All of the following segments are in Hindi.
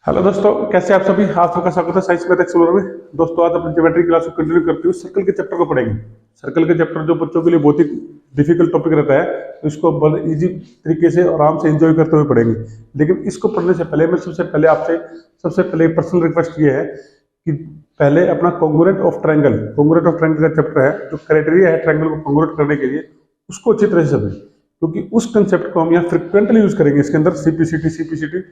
हेलो दोस्तों, कैसे आप सभी। आज आपका स्वागत है साइंस मैथ एक्सप्लोरर में। दोस्तों आज अपनी ज्योमेट्री क्लास को कंटिन्यू करते हुए सर्कल के चैप्टर को पढ़ेंगे। सर्कल के चैप्टर जो बच्चों के लिए बहुत ही डिफिकल्ट टॉपिक रहता है, तो इसको बहुत इजी तरीके से आराम से एंजॉय करते हुए पढ़ेंगे। लेकिन इसको पढ़ने से पहले मैं सबसे पहले पर्सनल रिक्वेस्ट ये है कि पहले अपना कॉन्ग्रुएंट ऑफ ट्रायंगल का चैप्टर है, जो क्राइटेरिया है ट्रायंगल को कॉन्ग्रुएंट करने के लिए, उसको अच्छी तरह से समझें, क्योंकि उस कंसेप्ट को हम यहाँ फ्रिक्वेंटली यूज करेंगे। इसके अंदर सीपीसीटी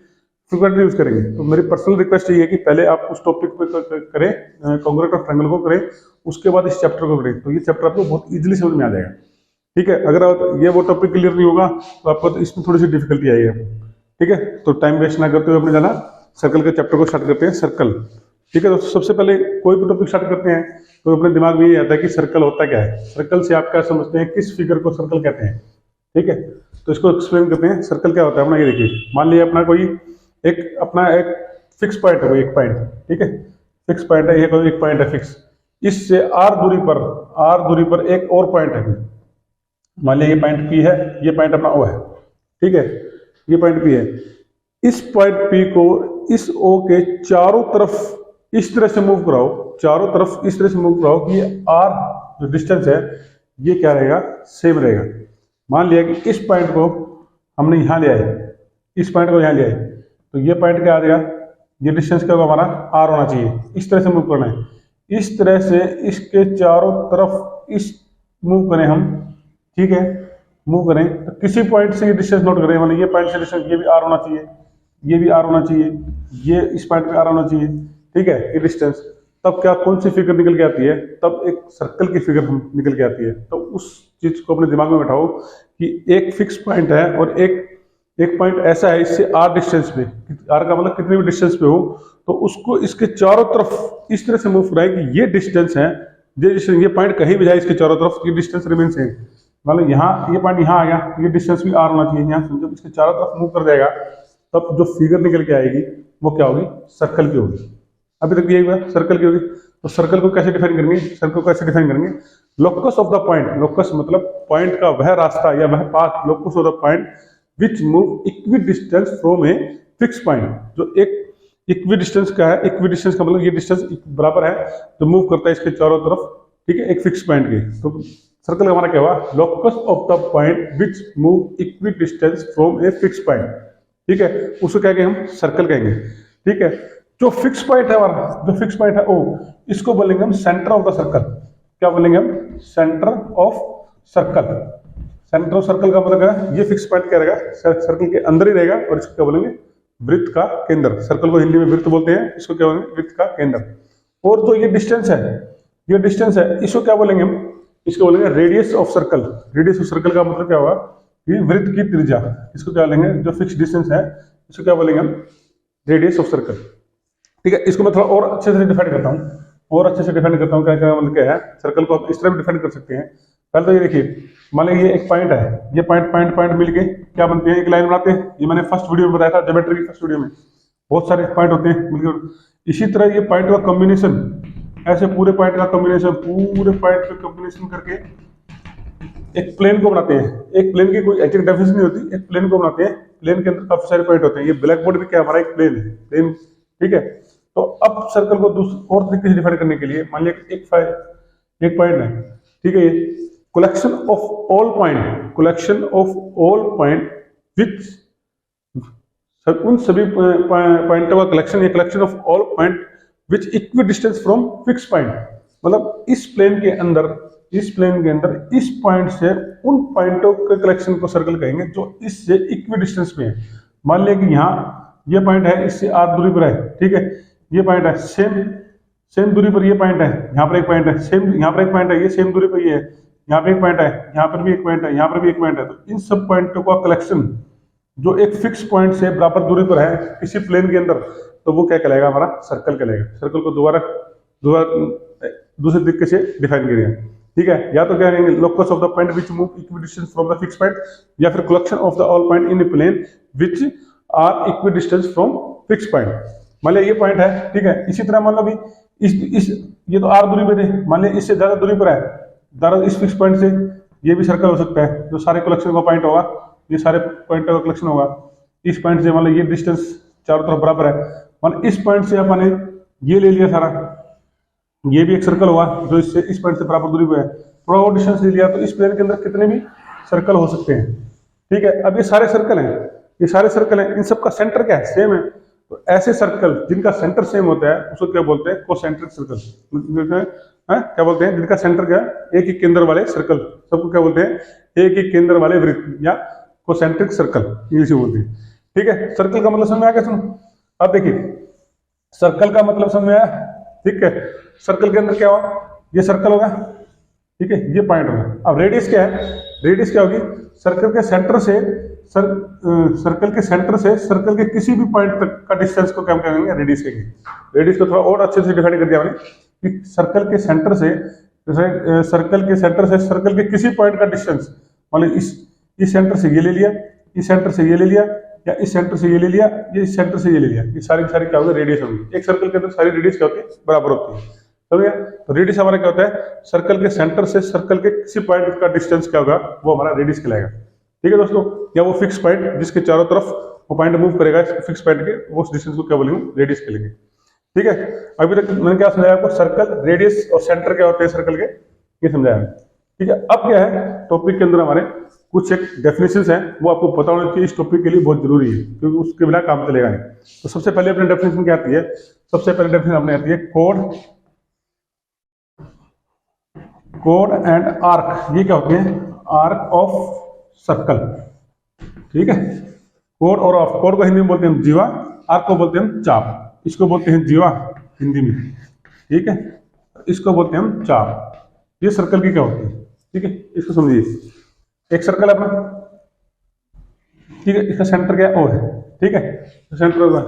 फ्रिक्वेंटली यूज करेंगे। तो मेरी पर्सनल रिक्वेस्ट ये है कि पहले आप उस टॉपिक पे करें, कॉन्ग्रुएंट ऑफ ट्रायंगल को करें, उसके बाद इस चैप्टर को करें, तो ये चैप्टर आपको बहुत इजीली समझ में आ जाएगा। ठीक है, अगर ये वो टॉपिक क्लियर नहीं होगा तो आपको तो इसमें थोड़ी सी डिफिकल्टी आएगी। ठीक है, तो टाइम वेस्ट ना करते हुए अपने जाना सर्कल के चैप्टर को स्टार्ट करते हैं। सर्कल, ठीक है। तो सबसे पहले कोई भी टॉपिक स्टार्ट करते हैं तो अपने दिमाग में ये आता है कि सर्कल होता क्या है। सर्कल से आप क्या समझते हैं, किस फिगर को सर्कल कहते हैं। ठीक है, तो इसको एक्सप्लेन करते हैं। सर्कल क्या होता है अपना, ये देखिए, मान लिया अपना कोई एक फिक्स पॉइंट है, कोई एक पॉइंट, ठीक है, फिक्स पॉइंट है, ये कोई एक पॉइंट है फिक्स। इससे आर दूरी पर एक और पॉइंट है। मान लिया ये पॉइंट पी है, ये पॉइंट अपना ओ है, ठीक है, ये पॉइंट पी है। इस पॉइंट पी को इस ओ के चारों तरफ इस तरह से मूव कराओ, चारों तरफ इस तरह से मूव कराओ कि ये आर जो डिस्टेंस है ये क्या रहेगा, सेम रहेगा। मान लिया कि इस पॉइंट को हमने यहां ले आए, इस पॉइंट को यहां ले आए, तो ये पॉइंट क्या आ जाएगा, ये डिस्टेंस क्या होगा हमारा, आर होना चाहिए। इस तरह से मूव करना है, इस तरह से इसके चारों तरफ इस मूव करें हम, ठीक है, मूव करें तो किसी पॉइंट से ये डिस्टेंस नोट करें, मतलब ये पॉइंट से डिस्टेंस, ये भी आर होना चाहिए, ये भी आर होना चाहिए, ये इस पॉइंट पे आर होना चाहिए, ठीक है, ये डिस्टेंस। तब क्या कौन सी फिगर निकल के आती है, तब एक सर्कल की फिगर निकल के आती है। तो उस चीज को अपने दिमाग में बैठाओ कि एक फिक्स पॉइंट है और एक पॉइंट ऐसा है, इससे आर डिस्टेंस पे, आर का मतलब कितने भी डिस्टेंस पे हो, तो उसको इसके चारों तरफ इस तरह से मूव कराए कि ये डिस्टेंस है, ये पॉइंट कहीं भी जाए इसके चारों तरफ ये डिस्टेंस रिमेन सेम। मतलब यहाँ ये पॉइंट यहाँ आ गया, ये डिस्टेंस भी आर होना चाहिए। यहाँ जब इसके चारों तरफ मूव कर जाएगा तब जो फिगर निकल के आएगी वो क्या होगी, सर्कल की होगी। अभी तक यही हुआ, सर्कल की होगी। तो सर्कल को कैसे डिफाइन करेंगे, सर्कल को कैसे डिफाइन करेंगे, locus of the point, locus मतलब पॉइंट का वह रास्ता या वह path, locus of the point which move equidistance from a fix point. जो एक इक्वी डिस्टेंस का है, इक्वी डिस्टेंस का मतलब ये डिस्टेंस बराबर है जो मूव करता है इसके चारों तरफ, ठीक है, एक फिक्स पॉइंट की। तो सर्कल का हमारा क्या हुआ, locus of the point which move equidistance from a fix point, ठीक है, उसको क्या कहेंगे हम, सर्कल कहेंगे। ठीक है, जो फिक्स पॉइंट है हमारा, जो फिक्स पॉइंट है ओ, इसको बोलेंगे हम सेंटर ऑफ द सर्कल। क्या बोलेंगे हम, centre of circle. Centre of circle का मतलब है ये फिक्स पॉइंट क्या रहेगा, सर्कल के अंदर ही रहेगा, और इसको क्या बोलेंगे, वृत्त का केंद्र। सर्कल को हिंदी में वृत्त बोलते हैं, इसको क्या बोलेंगे, वृत्त का केंद्र। और जो ये डिस्टेंस है, ये डिस्टेंस है, इसको क्या बोलेंगे हम, इसको बोलेंगे radius of circle. Radius of circle का मतलब क्या होगा, ये वृत्त की त्रिज्या। इसको क्या बोलेंगे, जो फिक्स डिस्टेंस है इसको क्या बोलेंगे हम, रेडियस ऑफ सर्कल। ठीक है, इसको मैं थोड़ा और अच्छे से डिफाइन करता हूँ, क्या मतलब क्या है। सर्कल को आप इस तरह भी डिफाइन कर सकते हैं। पहले तो ये देखिए, मान लीजिए ये एक पॉइंट है, ये पॉइंट मिलके क्या बनते हैं, एक लाइन बनाते हैं। ये मैंने फर्स्ट वीडियो में बताया था, ज्योमेट्री की फर्स्ट वीडियो में, बहुत सारे पॉइंट होते हैं मिलकर। इसी तरह ये पॉइंट का कॉम्बिनेशन, ऐसे पूरे पॉइंट का कॉम्बिनेशन करके एक प्लेन को बनाते हैं। एक प्लेन की कोई एग्जैक्ट डेफिनेशन नहीं होती, एक प्लेन को बनाते हैं। प्लेन के अंदर काफी सारे पॉइंट होते हैं। ये ब्लैक बोर्ड भी क्या हमारा एक प्लेन है, प्लेन, ठीक है। तो अब सर्कल को और तरीके से डिफाइन करने के लिए, मान लिया एक पॉइंट है, ठीक है, ये collection of all point which, उन सभी पॉइंटों का कलेक्शन, ये collection of all point which equi distance from fix point. मतलब इस प्लेन के अंदर इस पॉइंट से उन पॉइंटों के कलेक्शन को सर्कल कहेंगे जो इससे इक्वी डिस्टेंस पे है। मान लिया कि यहाँ ये पॉइंट है, इससे आर दूरी पर है, ठीक है, ये पॉइंट है, सेम दूरी पर ये पॉइंट है, यहाँ पर एक पॉइंट है, सेम यहाँ पर एक पॉइंट है, ये सेम दूरी पर ये है, यहाँ पे एक पॉइंट है, यहाँ पर भी एक पॉइंट है, यहाँ पर भी एक पॉइंट है। तो इन सब पॉइंटों का कलेक्शन जो एक फिक्स पॉइंट से बराबर दूरी पर है किसी प्लेन के अंदर, तो वो क्या कहलाएगा, हमारा सर्कल कहलाएगा। सर्कल को दोबारा दूसरे तरीके से डिफाइन करिए, ठीक है। या तो क्या कहेंगे, locus of the point which move equidistance from the fix point, या फिर collection of the all point in a plane which are equidistance from fix point. मान लिया ये पॉइंट है, ठीक है। इसी तरह मान लो भी इस ये तो आर दूरी पे थे, मान लिया इससे ज्यादा दूरी पर है, दरअसल इस फिक्स पॉइंट से ये भी सर्कल हो सकता है। जो सारे कलेक्शन का पॉइंट होगा, ये सारे पॉइंट का कलेक्शन होगा। इस पॉइंट से मान लो ये डिस्टेंस चारों तरफ बराबर है, और इस पॉइंट से अपन ने ये ले लिया सारा, ये भी एक सर्कल हुआ जो इससे इस पॉइंट से बराबर दूरी पे है, थोड़ा और डिस्टेंस ले लिया, तो इस प्लेन के अंदर कितने भी सर्कल हो सकते हैं। ठीक है, अब ये सारे सर्कल हैं, ये सारे सर्कल हैं, इन सबका सेंटर क्या है, सेम है। तो ऐसे सर्कल जिनका सेंटर सेम होता है उसको क्या बोलते हैं, कोसेंट्रिक सर्कल। क्या बोलते हैं, जिनका सेंटर क्या है, एक ही केंद्र वाले सर्कल, सबको क्या बोलते हैं, एक ही केंद्र वाले वृत्त या कोसेंट्रिक सर्कल, इंग्लिश में बोलते हैं। ठीक है, सर्कल का मतलब समझ में आ गया। सुनो अब देखिए, सर्कल का मतलब समझ में आया। ठीक है, सर्कल के अंदर क्या होगा, ये सर्कल होगा, ठीक है, ये पॉइंट होगा। अब रेडियस क्या है, रेडियस क्या होगी, सर्कल के सेंटर से सर्कल के सेंटर से सर्कल के किसी भी पॉइंट तक का डिस्टेंस को क्या कहेंगे, रेडियस कहेंगे। रेडियस को थोड़ा और अच्छे से डिफाइन कर दिया मैंने कि सर्कल के सेंटर से सर्कल के किसी पॉइंट का डिस्टेंस, मतलब इस सेंटर से ये ले लिया, इस सेंटर से ये ले लिया, या इस सेंटर से ये ले लिया, ये इस सेंटर से ये ले लिया, ये सारी क्या होगी, रेडियस होगी। एक सर्कल के अंदर सारी रेडियस क्या होती है, बराबर होती है। समझ गया। तो रेडियस हमारा क्या होता है, सर्कल के सेंटर से सर्कल के किसी पॉइंट का डिस्टेंस क्या होगा, वो हमारा रेडियस कहलाएगा। ठीक है दोस्तों, या वो फिक्स पॉइंट जिसके चारों तरफ वो पॉइंट मूव करेगा, फिक्स पॉइंट के, वो उस डिस्टेंस को क्या बोलेंगे, रेडियस कहलेंगे। ठीक है, अभी तक मैंने क्या समझाया आपको, सर्कल, रेडियस और सेंटर क्या होते हैं सर्कल के, ये समझाया। ठीक है, अब क्या है, टॉपिक के अंदर हमारे कुछ एक डेफिनेशंस हैं, वो आपको पता होना चाहिए, इस टॉपिक के लिए बहुत जरूरी है, क्योंकि उसके बिना काम चलेगा नहीं। तो सबसे पहले अपनी डेफिनेशन क्या आती है, सबसे पहले डेफिनेशन अपने आती है कोड एंड आर्क। ये क्या होते हैं, आर्क ऑफ सर्कल। ठीक है, कोड और आर्क, कोड को हिंदी में बोलते हैं जीवा, आर्क को बोलते हैं चाप, इसको बोलते हैं जीवा हिंदी में। ठीक है, इसको बोलते हैं हम चाप। ये सर्कल की क्या होती है, ठीक है, इसको समझिए। एक सर्कल अपना, ठीक है, इसका सेंटर क्या ओ है, ठीक है, सेंटर होगा।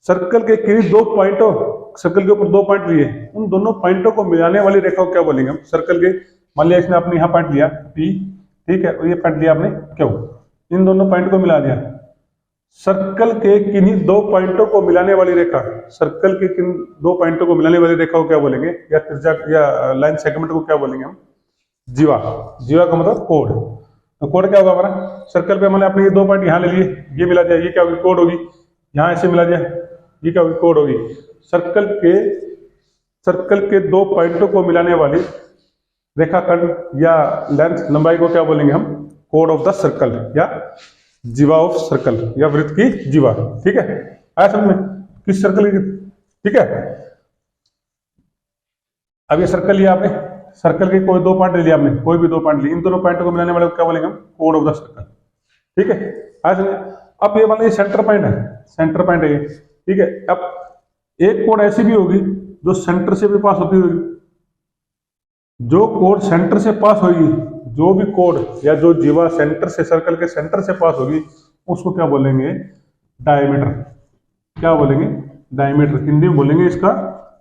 सर्कल के किसी दो पॉइंटों, सर्कल के ऊपर दो पॉइंट लिए, उन दोनों पॉइंटों को मिलाने वाली रेखा को क्या बोलेंगे हम, सर्कल के, मान लिया इसने आपने यहाँ पॉइंट लिया P, ठीक है, और ये पॉइंट लिया आपने Q, इन दोनों पॉइंट को मिला दिया। सर्कल के किन्हीं दो पॉइंटों को मिलाने वाली रेखा, सर्कल के किन दो पॉइंटों को मिलाने वाली रेखा को क्या बोलेंगे, या त्रिज्या या लाइन सेगमेंट को क्या बोलेंगे हम, जीवा। जीवा का मतलब कोड। तो कोड क्या होगा हमारा, सर्कल पे मैंने अपने ये दो पॉइंट यहाँ ले लिए, ये मिला दिया, ये क्या होगी, कोड होगी। यहाँ ऐसे मिला दिया, ये क्या होगी, कोड होगी। सर्कल के दो पॉइंटों को मिलाने वाली रेखाखंड या लेंथ लंबाई को क्या बोलेंगे हम, कोड ऑफ द सर्कल या जीवा ऑफ सर्कल, या वृत्त की जीवा। ठीक है, आया समझ में, किस सर्कल की, ठीक है। अब ये सर्कल लिया आपने, सर्कल के कोई दो पॉइंट ले लिया आपने, कोई भी दो पॉइंट लिए, इन दोनों पॉइंटों को मिलाने वाले को क्या बोलेंगे हम, कोड ऑफ द सर्कल। ठीक है, आया समझ। अब ये मान लीजिए सेंटर पॉइंट है, सेंटर पॉइंट है ये, ठीक है। अब एक कोड ऐसी भी होगी जो सेंटर से भी पास होती होगी, जो कोड सेंटर से पास होगी, जो भी कोड या जो जीवा सेंटर से, सर्कल के सेंटर से पास होगी, उसको क्या बोलेंगे, डायमीटर। क्या बोलेंगे, डायमीटर। हिंदी में बोलेंगे इसका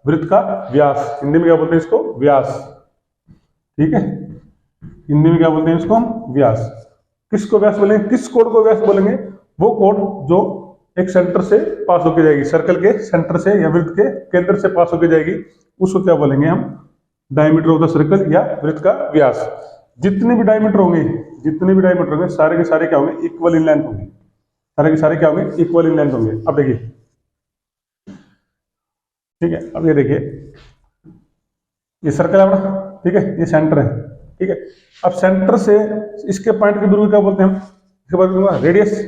वृत्त का व्यास, हिंदी में क्या बोलते हैं इसको, व्यास। ठीक है, हिंदी में क्या बोलते हैं इसको हम, व्यास। किसको व्यास बोलेंगे, किस कोड को व्यास बोलेंगे, वो कोड जो एक सेंटर से पास होकर जाएगी, सर्कल के सेंटर से या वृत्त के केंद्र से पास होकर जाएगी, उसको क्या बोलेंगे हम, डायमीटर ऑफ द सर्कल या वृत्त का व्यास। जितने भी डायमीटर होंगे, जितने भी डायमीटर होंगे, सारे के सारे क्या होंगे, इक्वल इन लेंथ होंगे, सारे के सारे क्या होंगे, इक्वल इन लेंथ होंगे। अब देखिए, ठीक है, अब ये देखिए, ये सर्कल है अपना, ठीक है, ये सेंटर है, ठीक है। अब सेंटर से इसके पॉइंट की दूरी क्या बोलते हैं हम, इसके बाद दूंगा रेडियस,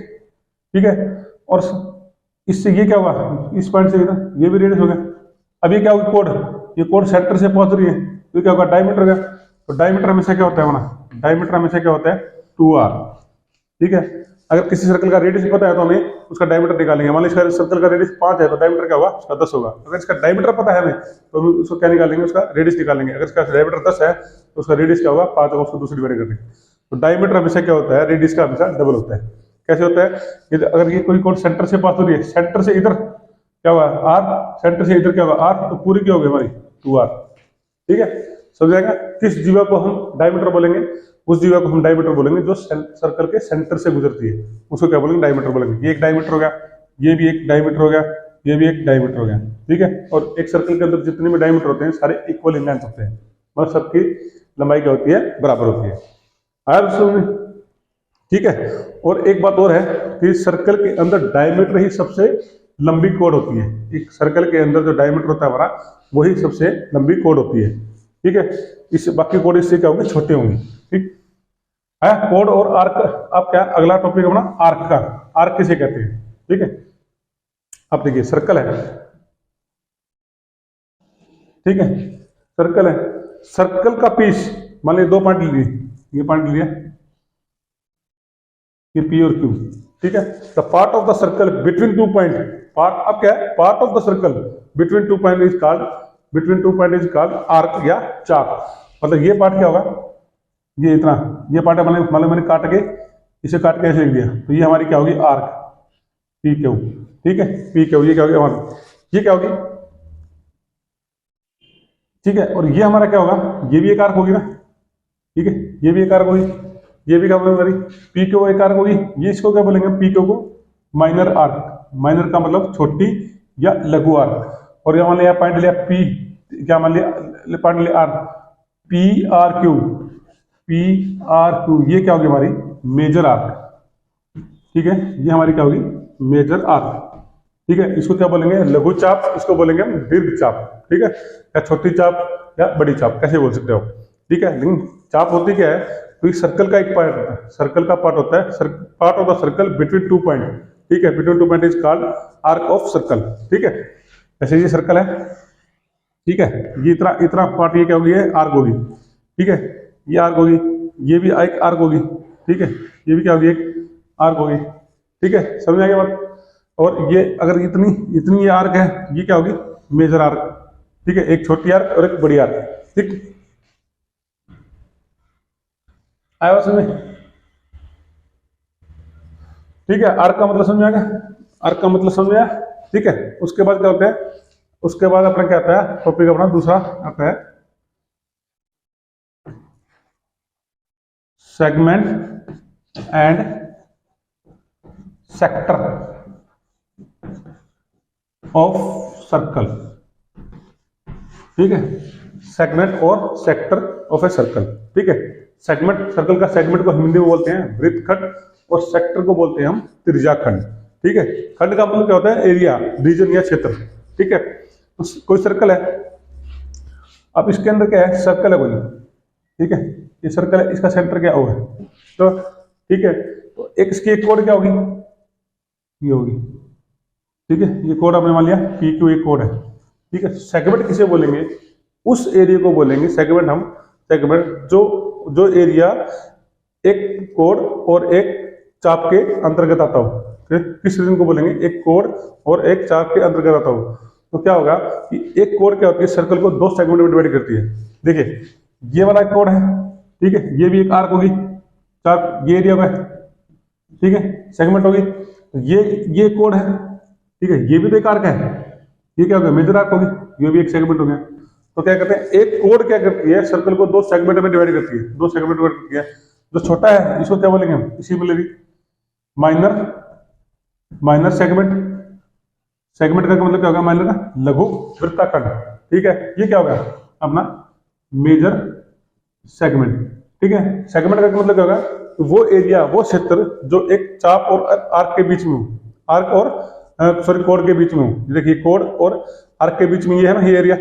ठीक है। और इससे ये क्या हुआ, इस पॉइंट से इधर, ये भी रेडियस हो गया। अब ये क्या होगा, कोड, ये कोड सेंटर से पहुंच रही है, तो क्या होगा, डायमीटर हो गया। तो डायमीटर हमेशा क्या होता है हमारा, डायमीटर हमेशा क्या होता है, 2r। ठीक है, अगर किसी सर्कल का रेडियस पता है तो हमें उसका डायमीटर निकालेंगे। मान लीजिए सर्कल का रेडियस 5 है, तो डायमीटर क्या होगा, उसका 10 होगा। अगर इसका डायमीटर पता है हमें, तो हम उसको क्या निकालेंगे, उसका रेडियस निकालेंगे। अगर इसका डायमीटर 10 है, तो उसका रेडियस क्या होगा, 5 होगा, उसको 2 से डिवाइड कर देंगे। तो डायमीटर हमेशा क्या होता है, रेडियस का हमेशा डबल होता है। कैसे होता है, अगर ये कोई कोड सेंटर से पास हो रही है, सेंटर से इधर क्या हुआ, r, सेंटर से इधर क्या होगा, r, तो पूरी क्या होगी हमारी, 2r। ठीक है, समझ जाएगा। किस जीवा को हम डायमीटर बोलेंगे, उस जीवा को हम डायमीटर बोलेंगे जो सर्कल के सेंटर से गुजरती है, उसको क्या बोलेंगे, डायमीटर बोलेंगे। ये एक डायमीटर हो गया, ये भी एक डायमीटर हो गया, ये भी एक डायमीटर हो गया। ठीक है, और एक सर्कल के अंदर जितने भी डायमीटर होते हैं सारे इक्वल इन लेंथ होते हैं, मतलब सबकी लंबाई क्या होती है, बराबर होती है। आया, ठीक है। और एक बात और है कि सर्कल के अंदर डायमीटर ही सबसे लंबी कोड होती है। एक सर्कल के अंदर जो डायमीटर होता है हमारा, वही सबसे लंबी कोड होती है। ठीक है, इससे बाकी कोड इससे क्या होंगे, छोटे होंगे। ठीक है, कोड और आर्क। अब क्या अगला टॉपिक अपना आर्क का। आर्क किसे कहते हैं? ठीक है, अब देखिए सर्कल है, ठीक है, सर्कल है, सर्कल का पीस मान लीजिए दो पॉइंट लिए, ये पॉइंट लिया, ये पी और क्यू। ठीक है, the part of the circle between two point, part अब क्या है, part of the circle between two point is called, between two point is called arc या चाप। मतलब ये पार्ट क्या होगा, ये इतना, ये पार्ट है, मैंने काट के, इसे काट के ऐसे लिख दिया, तो ये हमारी क्या होगी, आर्क, पी क्यू। ठीक है, पी क्यू, ये क्या होगी हमारी, ये क्या होगी, ठीक है, और ये हमारा क्या होगा, ये भी एक आर्क होगी ना। ठीक है, ये भी एक आर्क होगी, ये भी क्या बोलेंगे, पी क्यू एक आर्क होगी। ये इसको क्या बोलेंगे, पी क्यू को माइनर आर्क, माइनर का मतलब छोटी या लघु आर्क। और यहाँ मान लिया पॉइंट लिया पी, क्या मान लिया पॉइंट लिया R, P R Q, P R Q, ये क्या होगी हमारी मेजर आर्क। ठीक है, ये हमारी क्या होगी, मेजर आर्क। ठीक है, इसको क्या बोलेंगे, लघु चाप, इसको बोलेंगे हम दीर्घ चाप। ठीक है, या छोटी चाप या बड़ी चाप, कैसे बोल सकते हो। ठीक है, लेकिन चाप होती क्या है, तो इस सर्कल का एक पार्ट होता है, सर्कल का पार्ट होता है, part of the circle between two point. ठीक है, between two point is called arc of circle. ठीक है, जैसे ये सर्कल है, ठीक है, ये इतना इतना पार्ट, ये क्या होगी, आर्क होगी। ठीक है, ये आर्क होगी, ये भी एक आर्क होगी। ठीक है, ये भी क्या होगी, एक आर्क होगी। ठीक है, समझ आ गया बात। और ये अगर इतनी इतनी ये आर्क है, ये क्या होगी, मेजर आर्क। ठीक है, एक छोटी आर्क और एक बड़ी आर्क। ठीक, आया समझ। ठीक है, आर्क का मतलब समझ आ गया, आर्क का मतलब समझ आया। ठीक है, उसके बाद क्या होता है, उसके बाद अपना क्या आता है, टॉपिक अपना दूसरा आता है segment and sector of circle. ठीक है, सेगमेंट और सेक्टर ऑफ ए सर्कल। ठीक है, सेगमेंट, सर्कल का सेगमेंट को हिंदी में बोलते हैं वृत्तखंड, और सेक्टर को बोलते हैं हम त्रिज्याखंड। ठीक है, खंड का मतलब क्या होता है, एरिया, रीजन या क्षेत्र। ठीक है, तो कोई सर्कल है, अब इसके अंदर क्या है, सर्कल है कोई। ठीक है, ये सर्कल है, इसका सेंटर क्या हुआ है, तो ठीक है, तो एक इसकी एक कोड क्या होगी, ये होगी। ठीक है, ये कोड आपने मान लिया, पी क्यू एक कोड है। ठीक है, सेगमेंट किसे बोलेंगे, उस एरिया को बोलेंगे सेगमेंट। हम सेगमेंट जो एरिया एक कोड और एक चाप के अंतर्गत आता हो। किस रीजन को बोलेंगे, एक कोड और एक चाप के अंतर्गत आता हो। तो क्या होगा कि एक कोड क्या होती है, सर्कल को दो सेगमेंट में डिवाइड करती है। देखिए, ये वाला कोड है, ठीक है, ये भी एक आर्क होगी, चाप ये एरिया में, ठीक है, सेगमेंट होगी। ये कोड है, ठीक है, ये भी तो एक आर्क है, ये क्या हो गया, मेजर आर्क होगी, ये भी एक सेगमेंट हो गया। तो क्या कहते हैं, एक कोड क्या करती है, सर्कल को दो सेगमेंट में डिवाइड करती है, दो सेगमेंट में करती है। जो छोटा है इसको क्या बोलेंगे हम, इसी में ले माइनर, माइनर सेगमेंट। सेगमेंट का मतलब क्या होगा, माइनर का लघु वृत्ताखंड। ठीक है, ये क्या होगा अपना मेजर सेगमेंट। ठीक है, सेगमेंट का मतलब क्या होगा, वो एरिया, वो क्षेत्र जो एक चाप और आर्क के बीच में हो, आर्क और सॉरी कोड के बीच में हो। देखिए, कोड और आर्क के बीच में ये है ना, ये एरिया।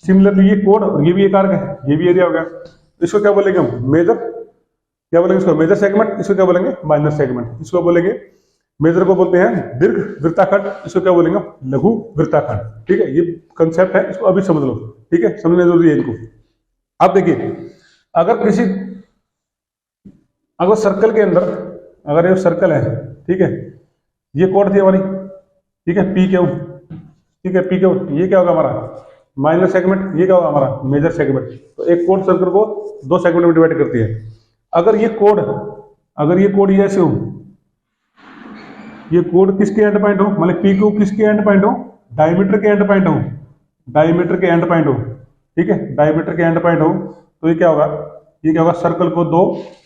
सिमिलरली ये कोड और ये भी एक आर्क है, ये भी एरिया होगा। इसको क्या बोलेंगे हम, मेजर, क्या बोलेंगे इसको, मेजर सेगमेंट। इसको क्या बोलेंगे, माइनर सेगमेंट। इसको बोलेंगे, मेजर को बोलते हैं दीर्घ वृत्ताखंड, इसको क्या बोलेंगे, लघु वृत्ताखंड। ठीक है, ये कंसेप्ट है, इसको अभी समझ लो। ठीक है, समझना जरूरी है इनको। अब देखिए, अगर किसी, अगर सर्कल के अंदर, अगर ये सर्कल है, ठीक है, ये कोड थी हमारी, ठीक है, पी क्यू। ठीक है, पी क्यू, ये क्या होगा हमारा माइनर सेगमेंट, ये क्या होगा हमारा मेजर सेगमेंट। तो एक कोड सर्कल को दो सेगमेंट में डिवाइड करती है। अगर ये कोड, अगर ये कोड ऐसे हो, ये कोड किसके एंड पॉइंट हो, मतलब पी क्यू किसके एंड पॉइंट हो, डायमीटर के एंड पॉइंट हो, डायमीटर के एंड पॉइंट हो। ठीक है, डायमीटर के एंड पॉइंट हो, तो ये क्या होगा, ये क्या होगा, सर्कल को दो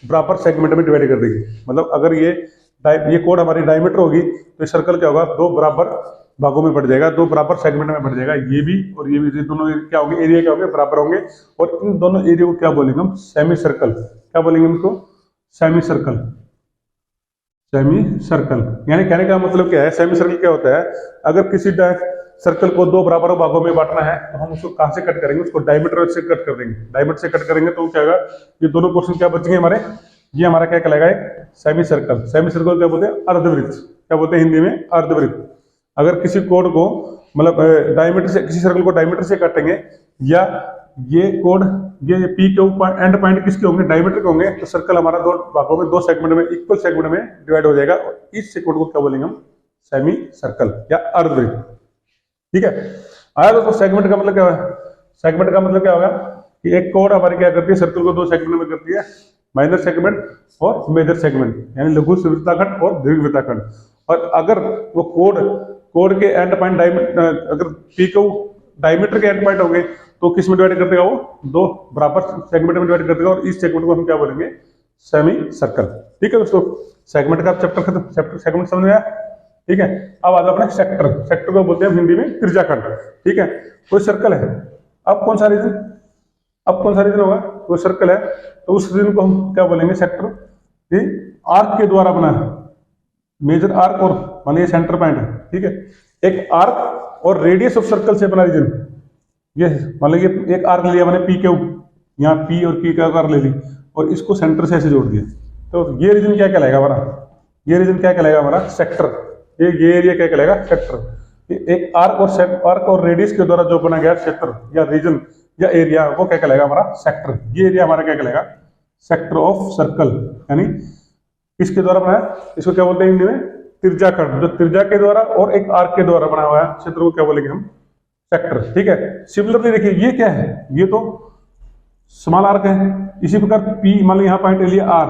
बराबर सेगमेंट में डिवाइड कर देगी। मतलब अगर ये कोड हमारी डायमीटर होगी, तो सर्कल क्या होगा, दो बराबर भागों में बढ़ जाएगा, दो बराबर सेगमेंट में बढ़ जाएगा। ये भी और ये भी, दोनों क्या होंगे, एरिया क्या होंगे, बराबर होंगे। और इन दोनों एरिया को क्या बोलेंगे हम, सेमी सर्कल। क्या बोलेंगे उनको, सेमी सर्कल। Semi circle. यानी कहने का मतलब क्या है, सेमी सर्कल क्या होता है, अगर किसी सर्कल को दो बराबर भागों में बांटना है तो हम उसको कहां से कट करेंगे, उसको डायमीटर से कट कर देंगे। डायमीटर से कट करेंगे तो क्या होगा, ये दोनों पोर्शन क्या बचेंगे हमारे, ये हमारा क्या कहलाएगा, एक सेमी सर्कल। सेमी सर्कल क्या बोलते हैं, अर्धवृत्त। क्या बोलते हैं हिंदी में, अर्धवृत्त। अगर किसी कोड को मतलब डायमीटर से, किसी सर्कल को डायमीटर से काटेंगे, या ये कोड, ये पी के एंड पॉइंट किसके होंगे, डायमीटर के होंगे, तो सर्कल हमारा दो भागों में, दो सेगमेंट में, इक्वल सेगमेंट में डिवाइड हो जाएगा। और इस सेगमेंट को क्या बोलेंगे हम, सेमी सर्कल या अर्धवृत्त। ठीक है, आया दोस्तों। सेगमेंट का मतलब क्या है, सेगमेंट का मतलब क्या होगा कि एक कोड हमारी क्या करती है, सर्कल को दो सेगमेंट में करती है, माइनर सेगमेंट और मेजर सेगमेंट, यानी लघु वृत्ताखंड और दीर्घ वृत्ताखंड। और अगर वो कोड के एंड पॉइंट अगर पी को डायमीटर के एंड पॉइंट होंगे तो किस में डिवाइड कर देगा, वो दो बराबर सेगमेंट में डिवाइड कर देगा। और इस सेगमेंट को हम क्या बोलेंगे, सेमी सर्कल। ठीक है दोस्तों, सेगमेंट का चैप्टर खत्म, चैप्टर सेगमेंट समझ में आया। ठीक है, अब आ जाओ अपने सेक्टर। सेक्टर को बोलते हैं हिंदी में त्रिज्याखंड। ठीक है, कोई सर्कल है, अब कौन सा रीजन, अब कौन सा रीजन होगा, कोई सर्कल है तो उस रीजन को हम क्या बोलेंगे, सेक्टर। आर्क के द्वारा बना है, मेजर आर्क और मान लीजिए सेंटर पॉइंट है। ठीक है, एक आर्क और रेडियस ऑफ सर्कल से बना रीजन, ये मान लीजिए एक आर्क लिया मैंने पी क्यू, यहाँ पी और क्यू का आर्क ले ली और इसको सेंटर से ऐसे जोड़ दिया, तो ये रीजन क्या कहलाएगा हमारा, ये रीजन क्या कहलाएगा हमारा, सेक्टर। ये एरिया क्या कहलाएगा, सेक्टर। एक आर्क और रेडियस के द्वारा जो बना गया क्षेत्र या रीजन या एरिया, वो क्या कहलाएगा हमारा, सेक्टर। ये एरिया हमारा क्या कहलाएगा, सेक्टर ऑफ सर्कल। यानी किसके द्वारा बनाया, इसको क्या बोलते हैं हिंदी में, त्रिज्याखंड। जो त्रिज्या के द्वारा और एक आर्क के द्वारा बना हुआ है क्षेत्र को क्या बोलेंगे हम, सेक्टर। ठीक है, सिमिलरली देखिए ये क्या है, ये तो स्मॉल आर्क है। इसी प्रकार पी, मान लो यहाँ पॉइंट लिया आर,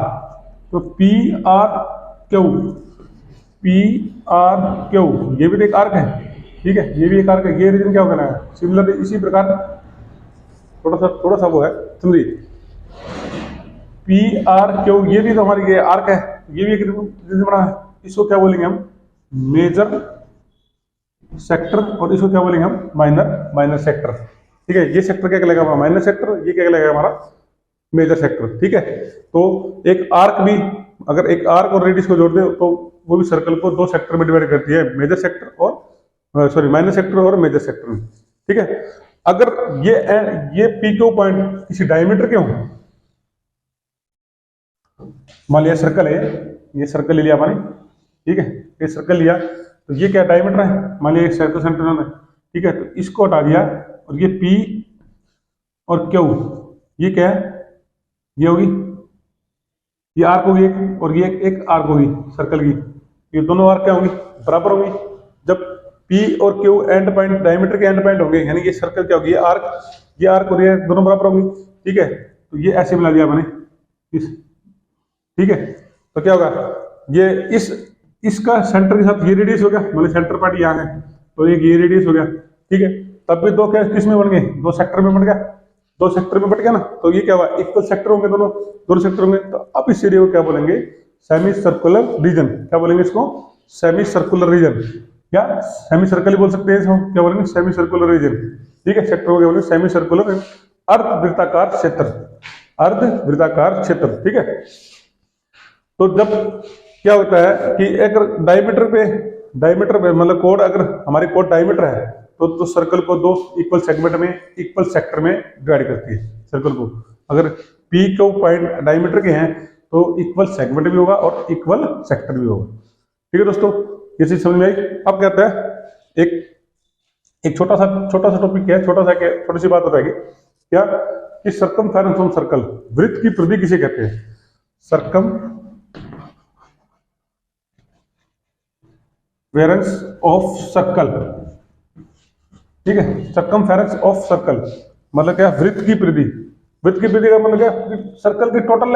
तो P R Q, P R Q, ये भी तो एक आर्क है। ठीक है, ये भी एक आर्क है। ये रीजन क्या होगा, सिमिलरली इसी प्रकार थोड़ा सा वो है, समझिए, पी आर क्यू, ये भी तो हमारी ये आर्क है, ये भी एक रीजन बना है। इसको क्या बोलेंगे हम, मेजर सेक्टर, और इसको क्या बोलेंगे हम, माइनर सेक्टर। ठीक है, ये सेक्टर क्या कहलाएगा हमारा, माइनर सेक्टर, ये क्या कहलाएगा हमारा, मेजर सेक्टर। ठीक है, तो एक आर्क भी, अगर एक आर्क और रेडियस को जोड़ दे तो वो भी सर्कल को दो सेक्टर में डिवाइड करती है, मेजर सेक्टर और सॉरी माइनर सेक्टर और मेजर सेक्टर में। ठीक है, अगर ये पी क्यू पॉइंट किसी डायमीटर के हों, मान लिया सर्कल है, ये सर्कल ले लिया हमारे, ठीक है, ये सर्कल लिया, तो ये क्या डायमीटर है, मान लिया सर्कल सेंटर में। ठीक है, तो इसको हटा दिया और ये पी और क्यू, ये क्या है, ये होगी, ये आर्क होगी एक, और ये एक आर्क होगी सर्कल की। ये दोनों आर्क क्या होंगी, बराबर होंगी। जब पी और क्यू एंड पॉइंट डायमीटर के एंड पॉइंट होंगे, यानी ये सर्कल क्या होगी, ये आर्क और ये दोनों बराबर होंगी। ठीक है, तो ये ऐसे मिला दिया मैंने इस। ठीक है, तो क्या होगा, ये इसका सेंटर के साथ ये रेडियस हो गया, मतलब सेंटर पॉइंट यहाँ है, तो एक ये रेडियस हो गया। ठीक है, तब भी दो क्या किस में बन गए, दो सेक्टर में बन गया, दो सेक्टर में बट गया ना, तो ये क्या हुआ, इक्वल सेक्टर होंगे, दोनों सेक्टर होंगे। तो अब इस एरिया को क्या बोलेंगे, सेमी सर्कुलर रीजन। क्या बोलेंगे इसको, सेमी सर्कुलर रीजन, या सेमी सर्कल ही बोल सकते हैं इसको, क्या बोलेंगे, सेमी सर्कुलर रीजन। ठीक है, सेक्टर को क्या बोलेंगे, सेमी सर्कुलर, अर्धवृत्ताकार क्षेत्र, अर्धवृत्ताकार क्षेत्र। ठीक है, तो जब क्या होता है कि एक डायमीटर पे मतलब कोड, अगर हमारी कोड डायमीटर है तो सर्कल को दो इक्वल सेगमेंट में, इक्वल सेक्टर में डिवाइड करती है सर्कल को। अगर पी को पॉइंट डायमीटर के हैं तो इक्वल सेगमेंट भी होगा और इक्वल सेक्टर भी होगा। ठीक है दोस्तों, ये चीज समझ में आई। अब कहता है एक छोटा सा टॉपिक है, छोटी सी बात बताएगी क्या, कि सर्कमफेरेंस ऑफ सर्कल, वृत्त की परिधि किसे कहते हैं, सर्कमफेरेंस ऑफ सर्कल। ठीक है, सर्कमफेरेंस ऑफ सर्कल मतलब क्या, वृत्त की परिधि। वृत्त की परिधि का मतलब क्या, सर्कल की टोटल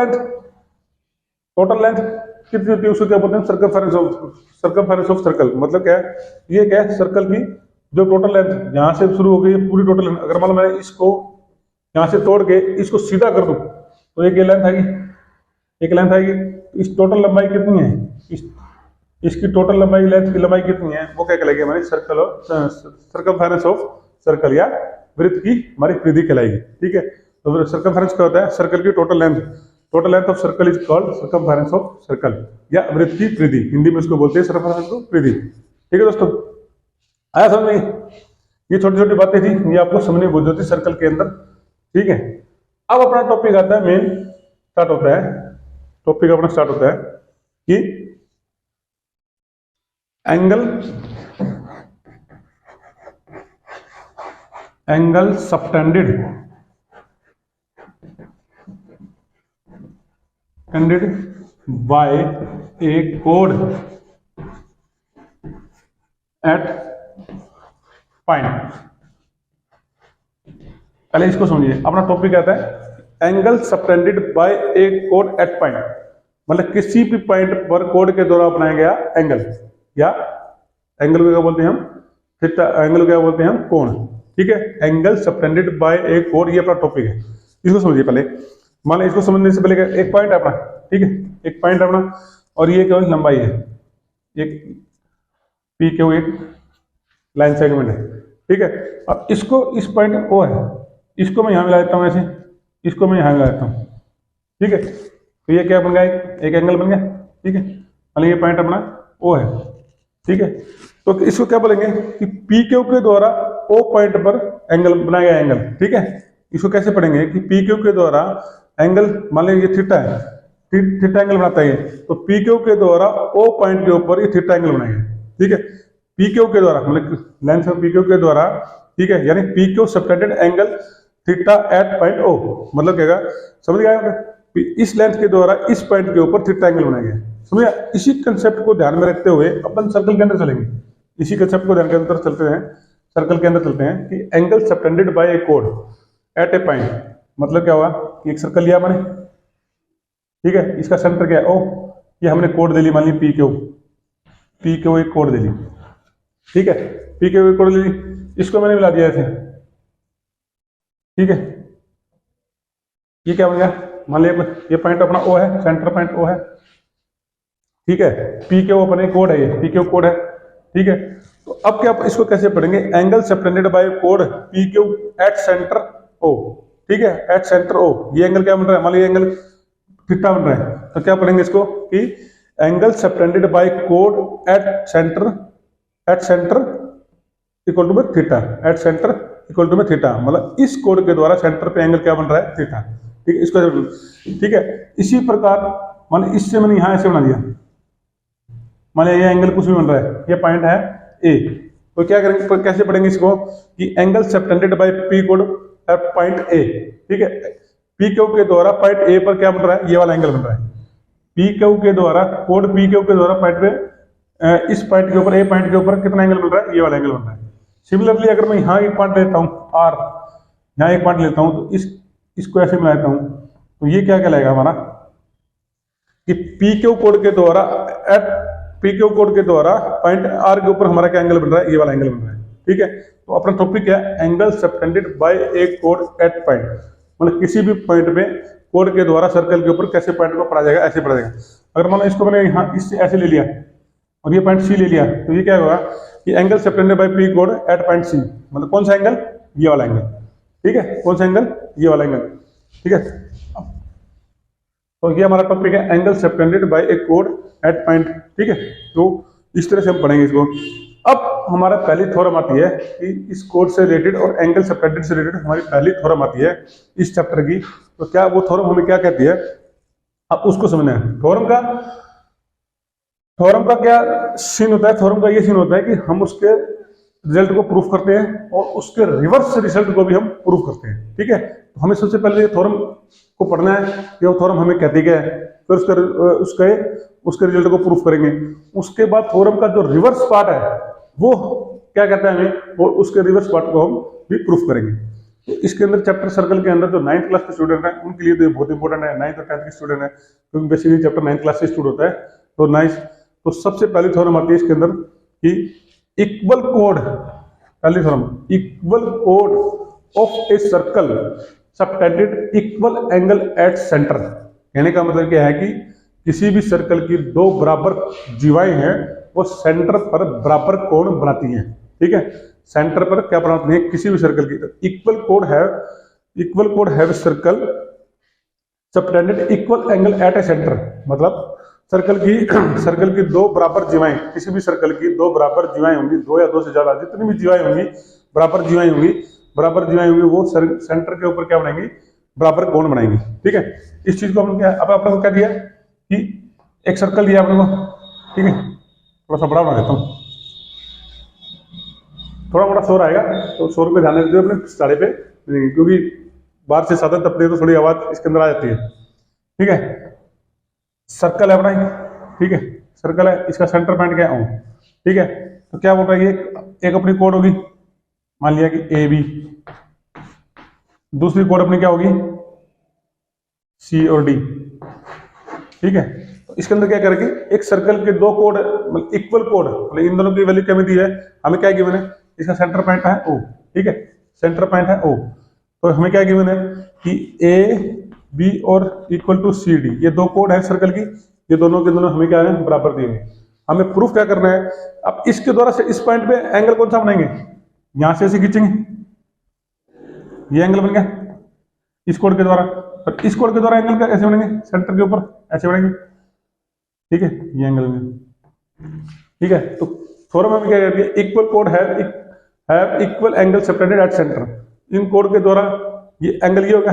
लेंथ कितनी होती है, उसको क्या बोलते हैं, सर्कमफेरेंस ऑफ सर्कल। मतलब क्या है, ये क्या है, सर्कल की जो टोटल लेंथ यहां से शुरू हो गई है, पूरी टोटल लेंथ। अगर मान लो मैं इसको यहां से तोड़ के इसको सीधा कर दूं तो एक लेंथ आएगी। इस टोटल लंबाई कितनी है, इसकी टोटल लंबाई, लेंथ की लंबाई कितनी है, वो क्या कहलाएगी हमारी, सर्कमफेरेंस ऑफ सर्कल, या वृत्त की हमारी परिधि कहलाएगी। ठीक है, तो सर्कमफेरेंस क्या होता है, सर्कल की total total length of circle is called circumference of circle, या वृत्त की परिधि, हिंदी में इसको बोलते हैं सर्कमफेरेंस ऑफ परिधि। ठीक है दोस्तों, आया समझ में? ये छोटी छोटी बातें थी, ये आपको समझनी बहुत जरूरत थी सर्कल के अंदर। ठीक है, अब अपना टॉपिक आता है, मेन स्टार्ट होता है, टॉपिक अपना स्टार्ट होता है कि एंगल सबटेंडेड बाय ए कोड एट पॉइंट। पहले इसको समझिए, अपना टॉपिक आता है एंगल सबटेंडेड बाय ए कोड एट पॉइंट, मतलब किसी भी पॉइंट पर कोड के द्वारा बनाया गया एंगल, या एंगल को क्या बोलते हैं हम, थीटा, एंगल को क्या बोलते हैं हम, कोण। ठीक है, angle subtended by a code, ये अपना टॉपिक है, इसको समझिए पहले। मान लीजिए इसको समझने से पहले एक पॉइंट है अपना, ठीक है, एक पॉइंट अपना, और ये क्या लंबाई है, एक पी क्यू, एक लाइन सेगमेंट है। ठीक है, अब इसको, इस पॉइंट ओ है, इसको मैं यहां मिला देता हूं ऐसे, इसको मैं यहां मिला देता हूं। ठीक है, तो ये क्या बन गया, एक एंगल बन गया। ठीक है, मतलब ये पॉइंट अपना ओ है। ठीक है, तो इसको क्या बोलेंगे कि पी क्यू के द्वारा ओ पॉइंट पर एंगल बनाया गया एंगल। ठीक है, इसको कैसे पढ़ेंगे कि पी क्यू के द्वारा एंगल, मान लीजिए ये थीटा है, थीटा एंगल बनाता है, तो पी क्यू के द्वारा ओ पॉइंट के ऊपर ये थीटा एंगल बनाएंगे। ठीक है, पी क्यू के द्वारा, मतलब लेंथ ऑफ पी क्यू के द्वारा, ठीक है, यानी P Q subtended angle theta at point O, मतलब क्या, समझ गया, इस लेंथ के द्वारा इस पॉइंट के ऊपर थीटा एंगल बनाएंगे। समझिए, इसी कंसेप्ट को ध्यान में रखते हुए अपन सर्कल के अंदर चलेंगे, इसी कंसेप्ट को ध्यान के अंदर चलते हैं, सर्कल के अंदर चलते हैं कि एंगल सबटेंडेड बाय ए कोड एट ए पॉइंट, मतलब क्या हुआ कि एक सर्कल लिया मैंने, ठीक है, इसका सेंटर क्या है ओ, ये हमने कोड दे ली, मान ली पी क्यू एक कोड दे ली। ठीक है, पी क्यू एक कोड दे ली, इसको मैंने मिला दिया ऐसे। ठीक है, ये क्या बन गया, मान लिया ये पॉइंट अपना ओ है, सेंटर पॉइंट ओ है। ठीक है, पी क्यू अपने कोड है, ये पी क्यू कोड है। ठीक है, तो अब क्या, इसको कैसे पढ़ेंगे, एंगल सबटेंडेड बाय कोड P Q at centre O. ठीक है, एट सेंटर ओ, ये एंगल क्या बन रहा है, मान लीजिए एंगल थीटा बन रहा है, तो क्या पढ़ेंगे इसको कि एंगल सबटेंडेड बाय कोड एट सेंटर इक्वल टू में theta, at center equal to में थीटा, मतलब इस कोड के द्वारा सेंटर पे एंगल क्या बन रहा है, थीटा। ठीक है, इसको, ठीक है, इसी प्रकार मान इससे मैंने यहां ऐसे बना दिया, मान लिया ये एंगल कुछ भी बन रहा है, ये पॉइंट है ए, तो क्या करेंगे, कैसे पढ़ेंगे इसको कि एंगल सबटेंडेड बाय पी कोड एट पॉइंट ए। ठीक है, पी क्यू के द्वारा पॉइंट ए पर क्या बन रहा है, ये वाला एंगल बन रहा है, पी क्यू के द्वारा, कोड पी क्यू के द्वारा पॉइंट पे, इस पॉइंट के ऊपर, ए पॉइंट के ऊपर कितना एंगल बन रहा है, ये वाला एंगल बन रहा है। सिमिलरली अगर मैं यहाँ एक पॉइंट लेता हूँ आर, यहाँ एक पॉइंट लेता हूँ, तो इसको ऐसे मिलाता हूँ, तो ये क्या कहलाएगा हमारा कि पी क्यू कोड के द्वारा, एट पी क्यू कोड के द्वारा पॉइंट आर के ऊपर हमारा क्या एंगल बन रहा है, ये वाला एंगल बन रहा है। ठीक है, तो अपना टॉपिक क्या है, एंगल सबटेंडेड बाय ए कोड एट पॉइंट, मतलब किसी भी पॉइंट पे कोड के द्वारा सर्कल के ऊपर कैसे पॉइंट को पढ़ा जाएगा, ऐसे पढ़ा जाएगा। अगर मान लो इसको मैंने यहाँ इससे ऐसे ले लिया और ये पॉइंट सी ले लिया, तो ये क्या होगा कि एंगल सबटेंडेड बाय पी कोड एट पॉइंट सी, मतलब कौन सा एंगल, ये वाला एंगल। ठीक है, कौन सा एंगल, ये वाला एंगल। ठीक है, तो ये हमारा टॉपिक है एंगल सबटेंडेड बाय ए कोड एट पॉइंट। ठीक है, तो इस तरह से हम पढ़ेंगे इसको। अब हमारा पहली थ्योरम आती है कि इस कोड से रिलेटेड और एंगल सबटेंडेड से रिलेटेड हमारी पहली थ्योरम आती है इस चैप्टर की। तो क्या वो थ्योरम हमें क्या कहती है, अब उसको समझना है। थ्योरम का क्या सीन होता है, थ्योरम का ये सीन होता है कि हम उसके रिजल्ट को प्रूफ करते हैं और उसके रिवर्स रिजल्ट को भी हम प्रूफ करते हैं। ठीक है, तो हमें सबसे पहले ये थ्योरम को पढ़ना है कि वो थ्योरम हमें कहती क्या है, फिर उसके रिजल्ट को प्रूफ करेंगे। उसके बाद थ्योरम का जो रिवर्स पार्ट है वो क्या कहता है हमें, और उसके रिवर्स पार्ट को हम भी प्रूफ करेंगे। तो इसके अंदर चैप्टर सर्कल के अंदर जो 9th क्लास के स्टूडेंट हैं उनके लिए तो ये बहुत इंपॉर्टेंट है, 9th और 10th के स्टूडेंट है, क्योंकि बेसिकली चैप्टर 9th क्लास से स्टूडेंट होता है। तो 9th, तो सबसे पहली थ्योरम आती है इसके अंदर कि इक्वल कोड, पहली theorem, equal code of a circle subtended equal angle at centre. कहने का मतलब क्या है कि किसी भी सर्कल की दो बराबर जीवाएं हैं वो सेंटर पर बराबर कोण बनाती हैं। ठीक है, सेंटर पर क्या बनाती हैं किसी भी सर्कल की। इक्वल कोड have circle subtended equal angle at a centre, मतलब सर्कल की दो बराबर जीवाएं, किसी भी सर्कल की दो बराबर जीवाएं होंगी, दो या दो से ज्यादा जितनी भी जीवाएं होंगी, बराबर जीवाएं होंगी, वो सेंटर के ऊपर क्या बनाएंगी, बराबर कोण बनाएंगी। ठीक है, इस चीज को हमने क्या, अब अपने को क्या दिया कि एक सर्कल दिया अपने को, ठीक है, थोड़ा सा बड़ा बना देता हूँ, थोड़ा मोटा शोर आएगा तो शोर पे ध्यान देते अपने साड़े पे, क्योंकि बाहर से साधन तपते तो थोड़ी आवाज इसके अंदर आ जाती है। ठीक है, सर्कल है अपना, ठीक है, सर्कल है, इसका सेंटर पॉइंट क्या है, ठीक है, तो क्या बोल रहा है, ये एक अपनी कोड होगी, मान लिया कि ए बी, दूसरी कोड अपनी क्या होगी, सी और डी। ठीक है, तो इसके अंदर क्या करेंगे, एक सर्कल के दो कोड, मतलब इक्वल कोड, मतलब इन दोनों की वैल्यू क्या दी है, हमें क्या गिवन है, इसका सेंटर पॉइंट है ओ, ठीक है, सेंटर पॉइंट है ओ, तो हमें क्या गिवन है कि ए बी और इक्वल टू सी डी, ये दो कोड है सर्कल की, ये दोनों के दोनों हमें क्या है, बराबर दिए हुए। हमें प्रूफ क्या करना है, अब इसके द्वारा से इस पॉइंट पे एंगल कौन सा बनाएंगे, यहां से ऐसे खींचेंगे, ये एंगल बन गया इस कोड के द्वारा, और इस कोड के द्वारा एंगल का ऐसे बनेंगे, सेंटर के ऊपर ऐसे बनेंगे, ठीक है, ये एंगल बनेंगे। ठीक है, तो थ्योरम में क्या कहती है, इक्वल कोड have equal angle separated at centre, in code के द्वारा ये एंगल ये होगा,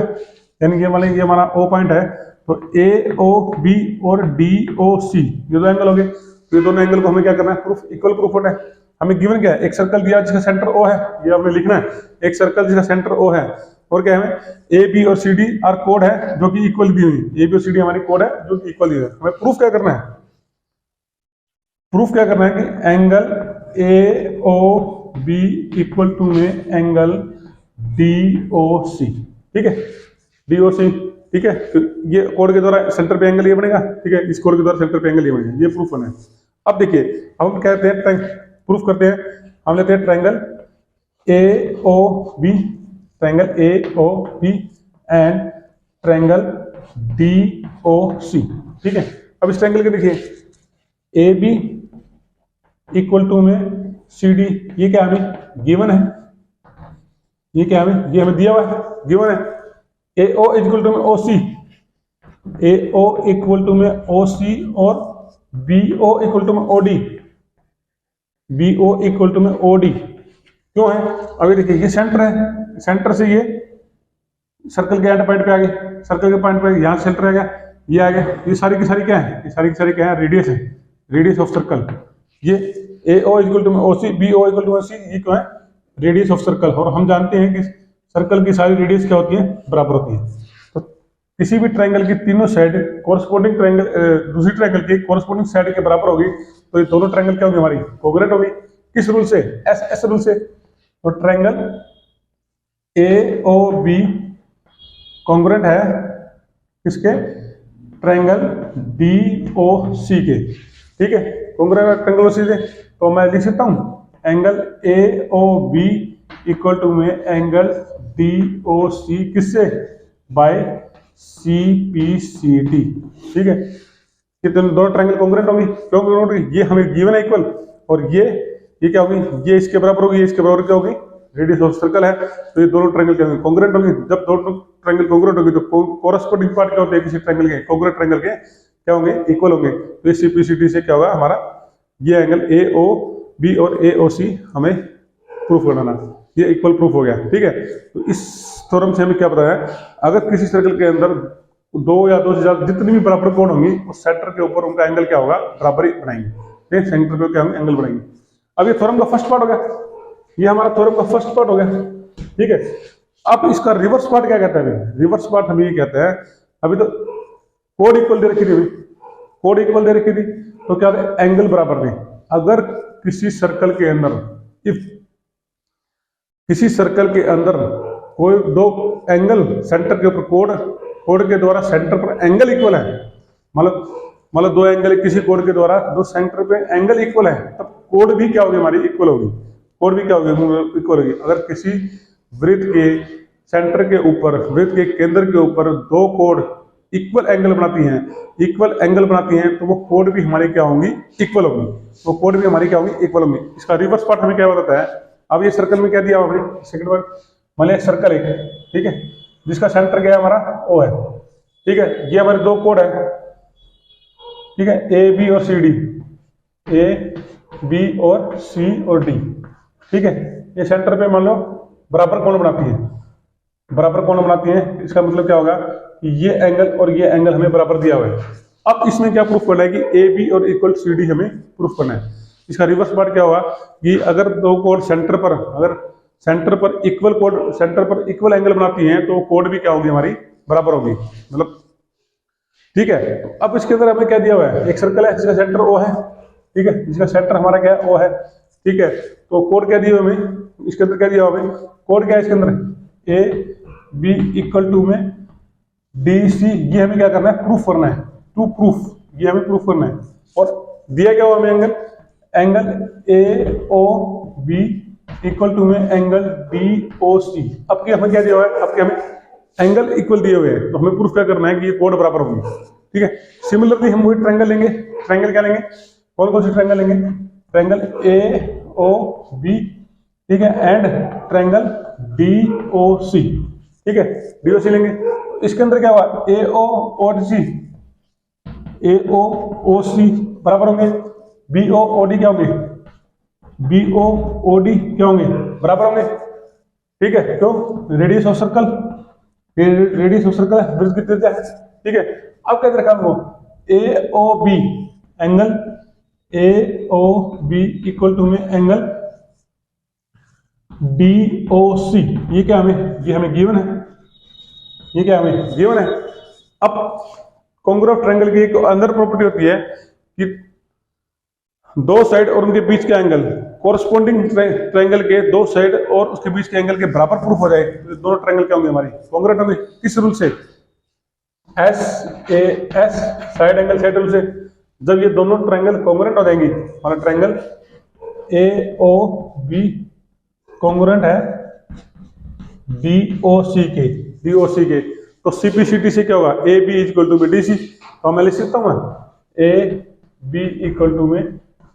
यानी ये मान लीजिए ये हमारा ओ पॉइंट है, तो ए ओ बी और डी ओ सी ये दो एंगल हो गए, तो ये दोनों एंगल को हमें क्या करना है, प्रूफ, इक्वल प्रूफ होना है। हमें गिवन क्या है, एक सर्कल दिया जिसका सेंटर ओ है, ये हमने लिखना है, एक सर्कल जिसका सेंटर ओ है, और क्या है, ए बी और सी डी आर कोड है जो कि इक्वल दी हुई, ए बी और सी डी हमारी कोड है जो कि इक्वल दी हुई है। हमें प्रूफ क्या करना है, प्रूफ क्या करना है कि angle A O B equal to में एंगल डी ओ सी, ठीक है, डी ओ सी, ठीक है, तो ये कोड के द्वारा सेंटर पे एंगल ये बनेगा, ठीक है, इस कोड के द्वारा सेंटर पे एंगल ये बनेगा, ये प्रूफ होना है। अब देखिए, अब हम कहते हैं प्रूफ करते हैं, हम लेते हैं triangle A O B, triangle A O B and triangle D O C, ठीक है। अब इस ट्रायंगल के देखिए, ए बी इक्वल टू में सी डी, ये क्या हमें गिवन है, ये क्या हमें, ये हमें दिया हुआ है, गिवन है। ए ओ इक्वल टू में ओ सी, ए ओ इक्वल टू में ओ सी, और बी ओ इक्वल टू में O D, B O equal to में ओ डी, क्यों है, अभी देखिए ये सेंटर है, सेंटर से ये सर्कल के एंड पॉइंट पे आ गए, सर्कल के पॉइंट पे यहां सेंटर आ गया, ये आ गया, ये सारी की सारी क्या है, ये सारी की सारी क्या है, रेडियस है, रेडियस ऑफ सर्कल। ये ए ओ इक्वल टू में ओ सी, बी ओ इक्वल टू में सी, ये क्यों है, रेडियस ऑफ सर्कल, और हम जानते हैं कि सर्कल की सारी रेडियस क्या होती है, बराबर होती है। तो किसी भी ट्रायंगल की तीनों साइड कोरस्पोंडिंग ट्रायंगल, दूसरी ट्रायंगल की कोरस्पोंडिंग साइड के बराबर होगी, तो ये दोनों ट्रायंगल क्या होंगे, हमारी कोंग्रुएंट होगी। किस रूल से, एस रूल से। तो ट्रायंगल ए ओ बी कोंग्रुएंट है किसके, ट्रायंगल डी ओ सी के, ठीक है, कोंग्रुएंट ट्रायंगल सी से। तो मैं लिख सकता हूं angle A O B equal to में एंगल डी ओ सी, किससे, by C P C T, ठीक है। ये दोनों ट्रायंगल कोंग्रुएंट होंगी, क्यों कोंग्रुएंट होगी, ये हमें गिवन है इक्वल, और ये क्या होगी, ये इसके बराबर होगी, ये इसके बराबर क्या होगी, रेडियस ऑफ सर्कल है, तो ये दोनों ट्रायंगल क्या होंगे, कोंग्रुएंट होंगे। जब दोनों ट्रायंगल कोंग्रुएंट होगी तो कोरस्पोंडिंग पार्ट क्या होते हैं किसी ट्रायंगल के, कोंग्रुएंट ट्रायंगल के क्या होंगे, इक्वल होंगे। तो ये सीपीसीटी से क्या होगा हमारा, ये एंगल ए ओ बी और ए ओ सी हमें प्रूफ बनाना, ये इक्वल प्रूफ हो गया, ठीक है। तो इस थ्योरम से हमें क्या पता है, अगर किसी सर्कल के अंदर दो या दो से ज्यादा जितनी भी बराबर कोण होंगी, उस सेंटर के ऊपर उनका एंगल क्या होगा, बराबर ही बनाएंगे, ठीक है, सेंटर पे क्या हम एंगल बनाएंगे। अब ये थ्योरम का फर्स्ट पार्ट हो गया, ये हमारा थ्योरम का फर्स्ट पार्ट हो गया, ठीक है। अब इसका रिवर्स पार्ट क्या कहता है, रिवर्स पार्ट हम ये कहते हैं, अभी तो कोड इक्वल दे रखी थी, अभी कोड इक्वल दे रखी थी, तो क्या एंगल बराबर थे। अगर किसी सर्कल के अंदर, इफ किसी सर्कल के अंदर कोई दो एंगल सेंटर के ऊपर कोड के द्वारा सेंटर पर एंगल इक्वल है, मतलब दो एंगल किसी कोड के द्वारा दो सेंटर पे एंगल इक्वल है, तब कोड भी क्या होगी, हमारी इक्वल होगी, कोड भी क्या होगी, इक्वल होगी। अगर किसी वृत्त के सेंटर के ऊपर, वृत्त के केंद्र के ऊपर दो कोड इक्वल एंगल बनाती हैं, तो वो कोड भी हमारी क्या होंगी, इक्वल होगी, वो कोड भी हमारी क्या होंगी, इक्वल होंगी। इसका रिवर्स पार्ट हमें क्या बताता है, अब ये सर्कल में क्या दिया हमने, सेकंड पार्ट मान लिया सर्कल है, ठीक है, जिसका सेंटर क्या है हमारा ओ है, ठीक है, ये हमारे दो कोड है, ठीक है, ए बी और सी डी, ए बी और सी और डी, ठीक है। ये सेंटर पे मान लो बराबर कोण बनाती है, बराबर कोण बनाती है, इसका मतलब क्या होगा कि ये एंगल और ये एंगल हमें बराबर दिया हुआ है। अब इसमें क्या प्रूफ करना है कि ए बी और इक्वल सी डी हमें प्रूफ करना है। इसका रिवर्स पार्ट क्या होगा कि अगर दो कोड सेंटर पर, अगर सेंटर पर इक्वल कोड, सेंटर पर इक्वल एंगल बनाती हैं तो कोड भी क्या होगी हमारी बराबर होगी, मतलब ठीक है। अब इसके अंदर हमें क्या दिया हुआ है, एक सर्कल है जिसका सेंटर ओ है, ठीक है, जिसका सेंटर हमारा क्या है ओ है, ठीक है। तो कोड क्या दिया हमें, इसके अंदर क्या दिया हमें, कोड क्या है इसके अंदर ए बी इक्वल टू में डी सी, ये हमें क्या करना है प्रूफ करना है, टू प्रूफ, ये हमें प्रूफ करना है। और दिया क्या हुआ हमें angle, angle A O B equal to में एंगल डी ओ सी। अब हमें क्या दिया हुआ है, अब हमें एंगल इक्वल दिए हुए हैं, तो हमें प्रूफ क्या करना है कि ये कोड बराबर होंगे, ठीक है। सिमिलरली हम वही ट्रायंगल लेंगे, ट्रायंगल क्या लेंगे, कौन कौन से ट्रायंगल लेंगे, ट्रायंगल ए ओ बी, ठीक है, and triangle D O C, ठीक है, डी ओ सी लेंगे। इसके अंदर क्या हुआ, ए ओ और सी, ए ओ ओ सी बराबर होंगे, बी ओ ओ डी क्या होंगे, बी ओ ओ डी क्या होंगे, बराबर होंगे, ठीक है। तो radius of circle, radius of circle है, वृत्त की त्रिज्या है, ठीक है। अब क्या रखा हमको, A O B angle A O B equal to में एंगल डी ओ सी, ये क्या हमें, ये हमें गिवन है, ये क्या हमें गिवन है। अब कॉन्ग्रुएंट ट्रायंगल की एक अंदर प्रॉपर्टी होती है कि दो साइड और उनके बीच के एंगल कोरस्पोंडिंग ट्रायंगल के दो साइड और उसके बीच के एंगल के बराबर प्रूफ हो जाए, तो दोनों ट्रायंगल क्या होंगे हमारी कॉन्ग्रुएंट होंगे। किस रूल से, S A S side angle side rule से। जब ये दोनों ट्रायंगल कॉन्ग्रुएंट हो जाएंगी, हमारा triangle A O B congruent है डी ओ सी के, डी ओ सी के, तो सीपीसीटी से क्या होगा, ए बी इक्वल टू में डी सी, तो मैं लिख सकता हूँ ए बी इक्वल टू में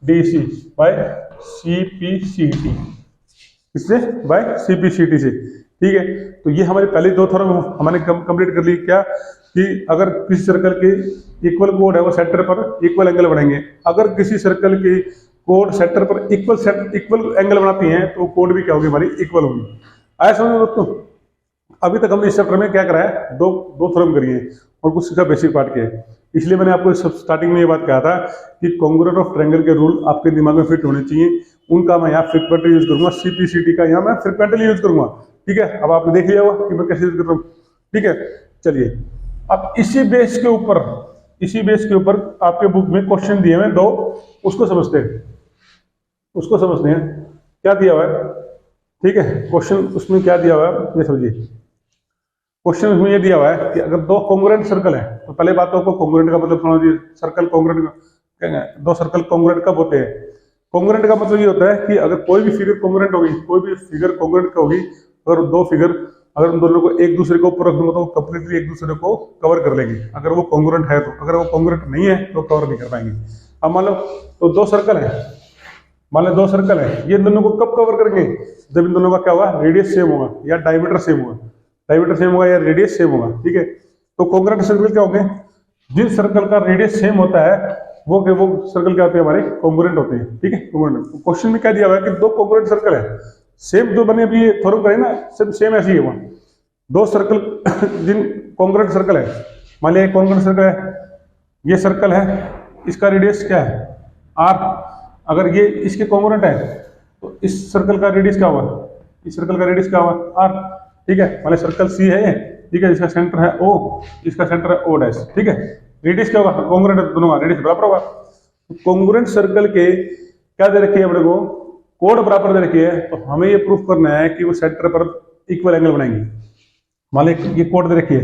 डी सी बाय सीपीसीटी, इससे बाय सीपीसीटी से, ठीक है। तो ये हमारी पहली दो थ्योरम हमने कंप्लीट कर ली, क्या कि अगर किसी सर्कल के इक्वल कोड है वो सेंटर पर इक्वल एंगल बनाएंगे, अगर किसी सर्कल की कोड सेंटर पर इक्वल एंगल बनाती हैं तो कोड भी क्या होगी हमारी इक्वल होगी। आया समझ में दोस्तों। अभी तक हमने इस चैप्टर में क्या करा है, दो थ्योरम करी है और कुछ इसका बेसिक पार्ट किया है। इसलिए मैंने आपको स्टार्टिंग में ये बात कहा था कि कॉन्ग्रुएंट ऑफ ट्रायंगल के रूल आपके दिमाग में फिट होने चाहिए, उनका मैं यहाँ फ्रीक्वेंटली यूज करूंगा, सीपीसीटी का यहाँ मैं फ्रीक्वेंटली यूज करूंगा, ठीक है। अब आपने देख लिया होगा कि मैं कैसे यूज कर रहा हूँ, ठीक है। चलिए अब इसी बेस के ऊपर आपके बुक में क्वेश्चन दिए हुए दो, उसको समझते हैं क्या दिया हुआ है, ठीक है। क्वेश्चन उसमें क्या दिया हुआ है ये समझिए। क्वेश्चन उसमें ये दिया हुआ है कि अगर दो कॉन्ग्रुएंट सर्कल है, तो पहले बात तो आपको कॉन्ग्रुएंट का मतलब समझिए, सर्कल कॉन्ग्रुएंट का, दो सर्कल कॉन्ग्रुएंट कब होते हैं। कॉन्ग्रुएंट का मतलब ये होता है कि अगर कोई भी फिगर कॉन्ग्रुएंट होगी, कोई भी फिगर कॉन्ग्रुएंट होगी, अगर दो फिगर अगर उन दोनों को एक दूसरे को ऊपर रख दूंगा तो कंप्लीटली एक दूसरे को कवर कर लेंगे, अगर वो कॉन्ग्रुएंट है तो। अगर वो कॉन्ग्रुएंट नहीं है तो कवर नहीं कर पाएंगे। अब मान लो तो दो सर्कल है, मान लो दो सर्कल है, ये दोनों को कब कवर करेंगे, जब इन दोनों का क्या होगा, रेडियस सेम होगा या डायमीटर सेम होगा, डायमीटर सेम होगा या रेडियस सेम होगा, ठीक है। तो कॉन्ग्रुएंट सर्कल क्या होंगे, जिस सर्कल का रेडियस सेम होता है वो सर्कल क्या होते हैं हमारे कॉन्ग्रुएंट होते हैं, ठीक है। कॉन्ग्रुएंट क्वेश्चन में क्या दिया हुआ है कि दो कॉन्ग्रुएंट सर्कल है, सेम जो बने अभी ये थ्योरम करें ना, सेम ऐसी है, वहां दो सर्कल जिन कॉन्ग्रुएंट सर्कल है, मान लिया कॉन्ग्रुएंट सर्कल है, ये सर्कल है, इसका रेडियस क्या है आर, अगर ये इसके कॉन्ग्रुएंट है तो इस सर्कल का रेडियस क्या होगा, इस सर्कल का रेडियस क्या होगा आर, ठीक है। मान सर्कल सी है ये, ठीक है, इसका सेंटर है ओ, इसका सेंटर है ओ डैश, ठीक है। रेडियस क्या होगा, कॉन्ग्रुएंट दोनों का रेडियस बराबर होगा। कॉन्ग्रुएंट सर्कल के क्या दे रखी है अपने को, कोड बराबर दे रखी है, तो हमें ये प्रूफ करना है कि वो सेंटर पर इक्वल एंगल बनाएंगे। मान लो ये कोड दे रखी है,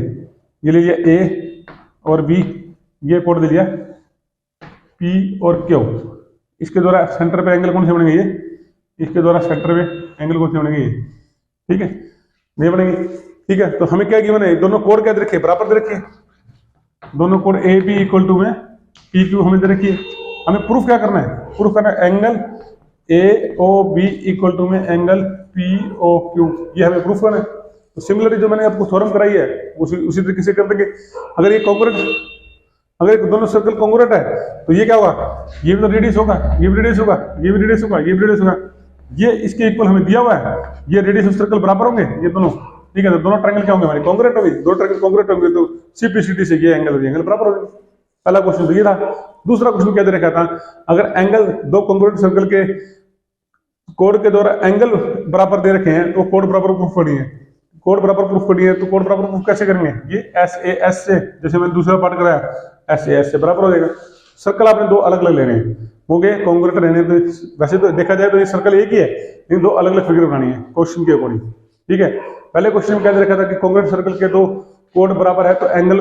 ये ले लिया ए और बी, ये कोड दे लिया पी और क्यू, इसके द्वारा सेंटर पे एंगल कौन से बनेंगे, ये इसके द्वारा सेंटर पे एंगल कौन से बनेंगे, ये ठीक है, नहीं बनेंगे, ठीक है। तो हमें क्या गिवन है, दोनों कोड क्या दे रखे, बराबर दे रखे, दोनों कोड ए बी इक्वल टू में पी क्यू हमें दे रखी है। हमें प्रूफ क्या करना है, प्रूफ करना है angle A O B equal to में एंगल पी ओ क्यू, ये हमें प्रूफ करना है। तो सिमिलरली जो मैंने आपको थ्योरम कराई है उसी उसी तरीके से कर देंगे। अगर ये कॉन्ग्रुएंट, अगर दोनों सर्कल कॉन्ग्रुएंट है तो ये क्या होगा, ये भी तो रेडियस होगा, ये भी रेडियस होगा, ये भी रेडियस होगा, ये भी रेडियस होगा, ये इसके इक्वल हमें दिया हुआ है, ये रेडियस ऑफ सर्कल बराबर होंगे ये दोनों, ठीक है। तो दोनों ट्रायंगल क्या होंगे हमारे, कॉन्ग्रुएंट होंगे, दो ट्रायंगल कॉन्ग्रुएंट होंगे तो सीपीसीटी से ये एंगल बराबर हो जाएंगे। पहला क्वेश्चन तो ये था। दूसरा क्वेश्चन क्या दे रखा था, अगर एंगल दो कॉन्ग्रुएंट सर्कल के कोड के द्वारा एंगल बराबर दे रखे हैं तो कोड बराबर प्रूफ करनी है, कोड बराबर प्रूफ करनी है। तो कोड बराबर प्रूफ कैसे करेंगे, ये एस ए एस से, जैसे मैंने दूसरा पार्ट कराया, एस ए एस से बराबर हो जाएगा। सर्कल आपने दो अलग अलग लेने हैं, हो गए कॉन्ग्रुएंट रहने, तो वैसे तो देखा जाए तो ये सर्कल एक ही है, लेकिन दो अलग अलग फिगर बनानी है क्वेश्चन के अकॉर्डिंग, ठीक है। पहले क्वेश्चन में क्या दे रखा था कि कॉन्ग्रुएंट सर्कल के दो कोड बराबर है तो एंगल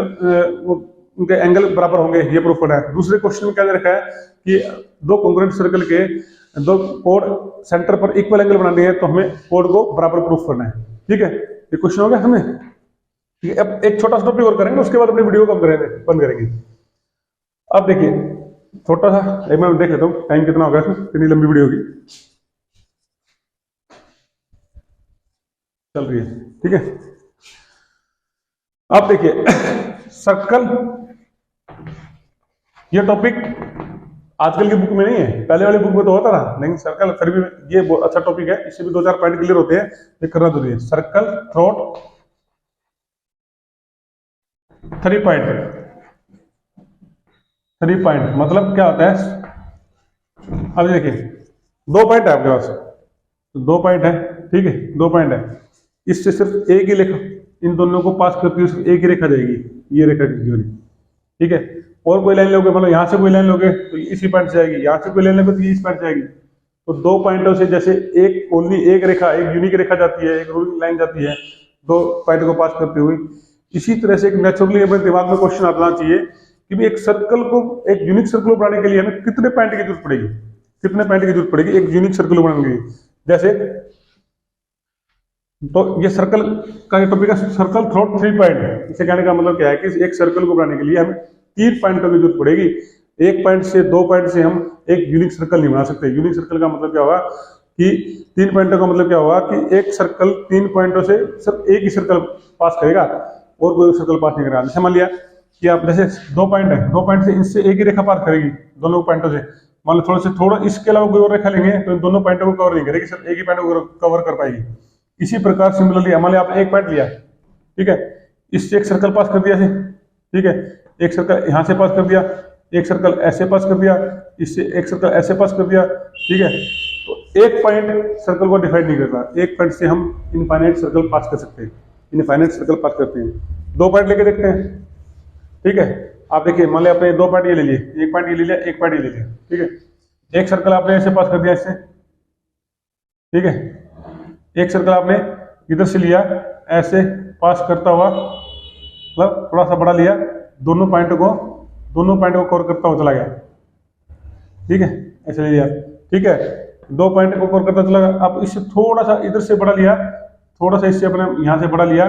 उनके एंगल बराबर होंगे, ये प्रूफ करना है। दूसरे क्वेश्चन में क्या दे रखा है कि दो कॉन्ग्रुएंट सर्कल के दो कोड सेंटर पर इक्वल एंगल बनाने हैं तो हमें कोड को बराबर प्रूफ करना है, ठीक है। ये क्वेश्चन हो गया हमें, ठीक है। अब एक छोटा सा टॉपिक और करेंगे, उसके बाद अपनी वीडियो को बंद करेंगे। अब देखिए छोटा सा एक मैं देख लेता हूँ टाइम कितना होगा इसमें, कितनी लंबी वीडियो होगी, चल रही है, ठीक है। अब देखिए सर्कल, ये टॉपिक आजकल की बुक में नहीं है, पहले वाली बुक में तो होता था, लेकिन सर्कल फिर भी ये बहुत अच्छा टॉपिक है, इससे भी दो चार पॉइंट क्लियर होते हैं, ये करना जरूरी है। सर्कल थ्रोट 3 पॉइंट मतलब क्या होता है। अब देखिए दो पॉइंट है आपके पास, दो पॉइंट है, ठीक है, दो पॉइंट है, इससे सिर्फ एक ही रेखा इन दोनों को पास करती है, सिर्फ एक ही रेखा जाएगी, ये रेखा की, ठीक है। और कोई लाइन लोगे, मतलब यहाँ से कोई लाइन लोगे तो इसी पॉइंट से आएगी, यहाँ से कोई लाइन लोगे तो इस पॉइंट से आएगी। तो दो पॉइंटों से जैसे एक ओनली एक रेखा, एक यूनिक रेखा जाती है, एक रूलिंग लाइन जाती है दो पॉइंट को पास करते हुए, इसी तरह से एक नेचुरली अपने दिमाग में क्वेश्चन आना चाहिए कि भी एक सर्कल को, एक यूनिक सर्कल बनाने के लिए हमें कितने पॉइंट की जरूरत पड़ेगी, कितने पॉइंट की जरूरत पड़ेगी एक यूनिक सर्कल बनाने के लिए। जैसे तो ये सर्कल का टॉपिक है सर्कल थ्रोट 3 पॉइंट। इसे कहने का मतलब क्या है कि एक सर्कल को बनाने के लिए हमें 3 पॉइंटों की जरूरत पड़ेगी। एक पॉइंट से, दो पॉइंट से हम एक यूनिक सर्कल नहीं बना सकते। यूनिक सर्कल का मतलब क्या होगा कि 3 पॉइंटों का मतलब क्या होगा कि एक सर्कल 3 पॉइंटों से सिर्फ एक ही सर्कल पास करेगा और कोई सर्कल पास नहीं करेगा। जैसे मान लिया कि आप जैसे दो पॉइंट है, दो पॉइंट से इनसे एक ही रेखा पास करेगी दोनों पॉइंटों से, मान लो थोड़ा इसके अलावा कोई और रेखा लेंगे तो इन दोनों पॉइंटों को कवर नहीं करेगी, सिर्फ एक ही पॉइंट को कवर कर पाएगी। इसी प्रकार सिमिलरली मान लिया आपने एक पॉइंट लिया, ठीक है, इससे एक सर्कल पास कर दिया, ठीक है, एक सर्कल यहां से पास कर दिया, एक सर्कल ऐसे पास कर दिया, इससे एक सर्कल ऐसे पास कर दिया, ठीक है। तो एक पॉइंट सर्कल को डिफाइन नहीं करता, एक पॉइंट से हम इनफाइनाइट सर्कल पास कर सकते हैं, इनफाइनाइट सर्कल पास करते हैं। दो पॉइंट लेके देखते हैं, ठीक है। आप देखिए मान लिया आपने दो पॉइंट ये ले लिए, एक पॉइंट ये ले लिया, एक पॉइंट ये ले लिया, ठीक है। एक सर्कल आपने ऐसे पास कर दिया इससे, ठीक है, एक सर्कल आपने इधर से लिया ऐसे पास करता हुआ, मतलब थोड़ा सा बड़ा लिया, दोनों पॉइंट को कवर करता हुआ चला गया, ठीक है, ऐसे ले लिया, ठीक है, दो पॉइंट को कवर करता चला गया। अब इससे थोड़ा सा इधर से बड़ा लिया, थोड़ा सा इससे अपने यहाँ से बड़ा लिया,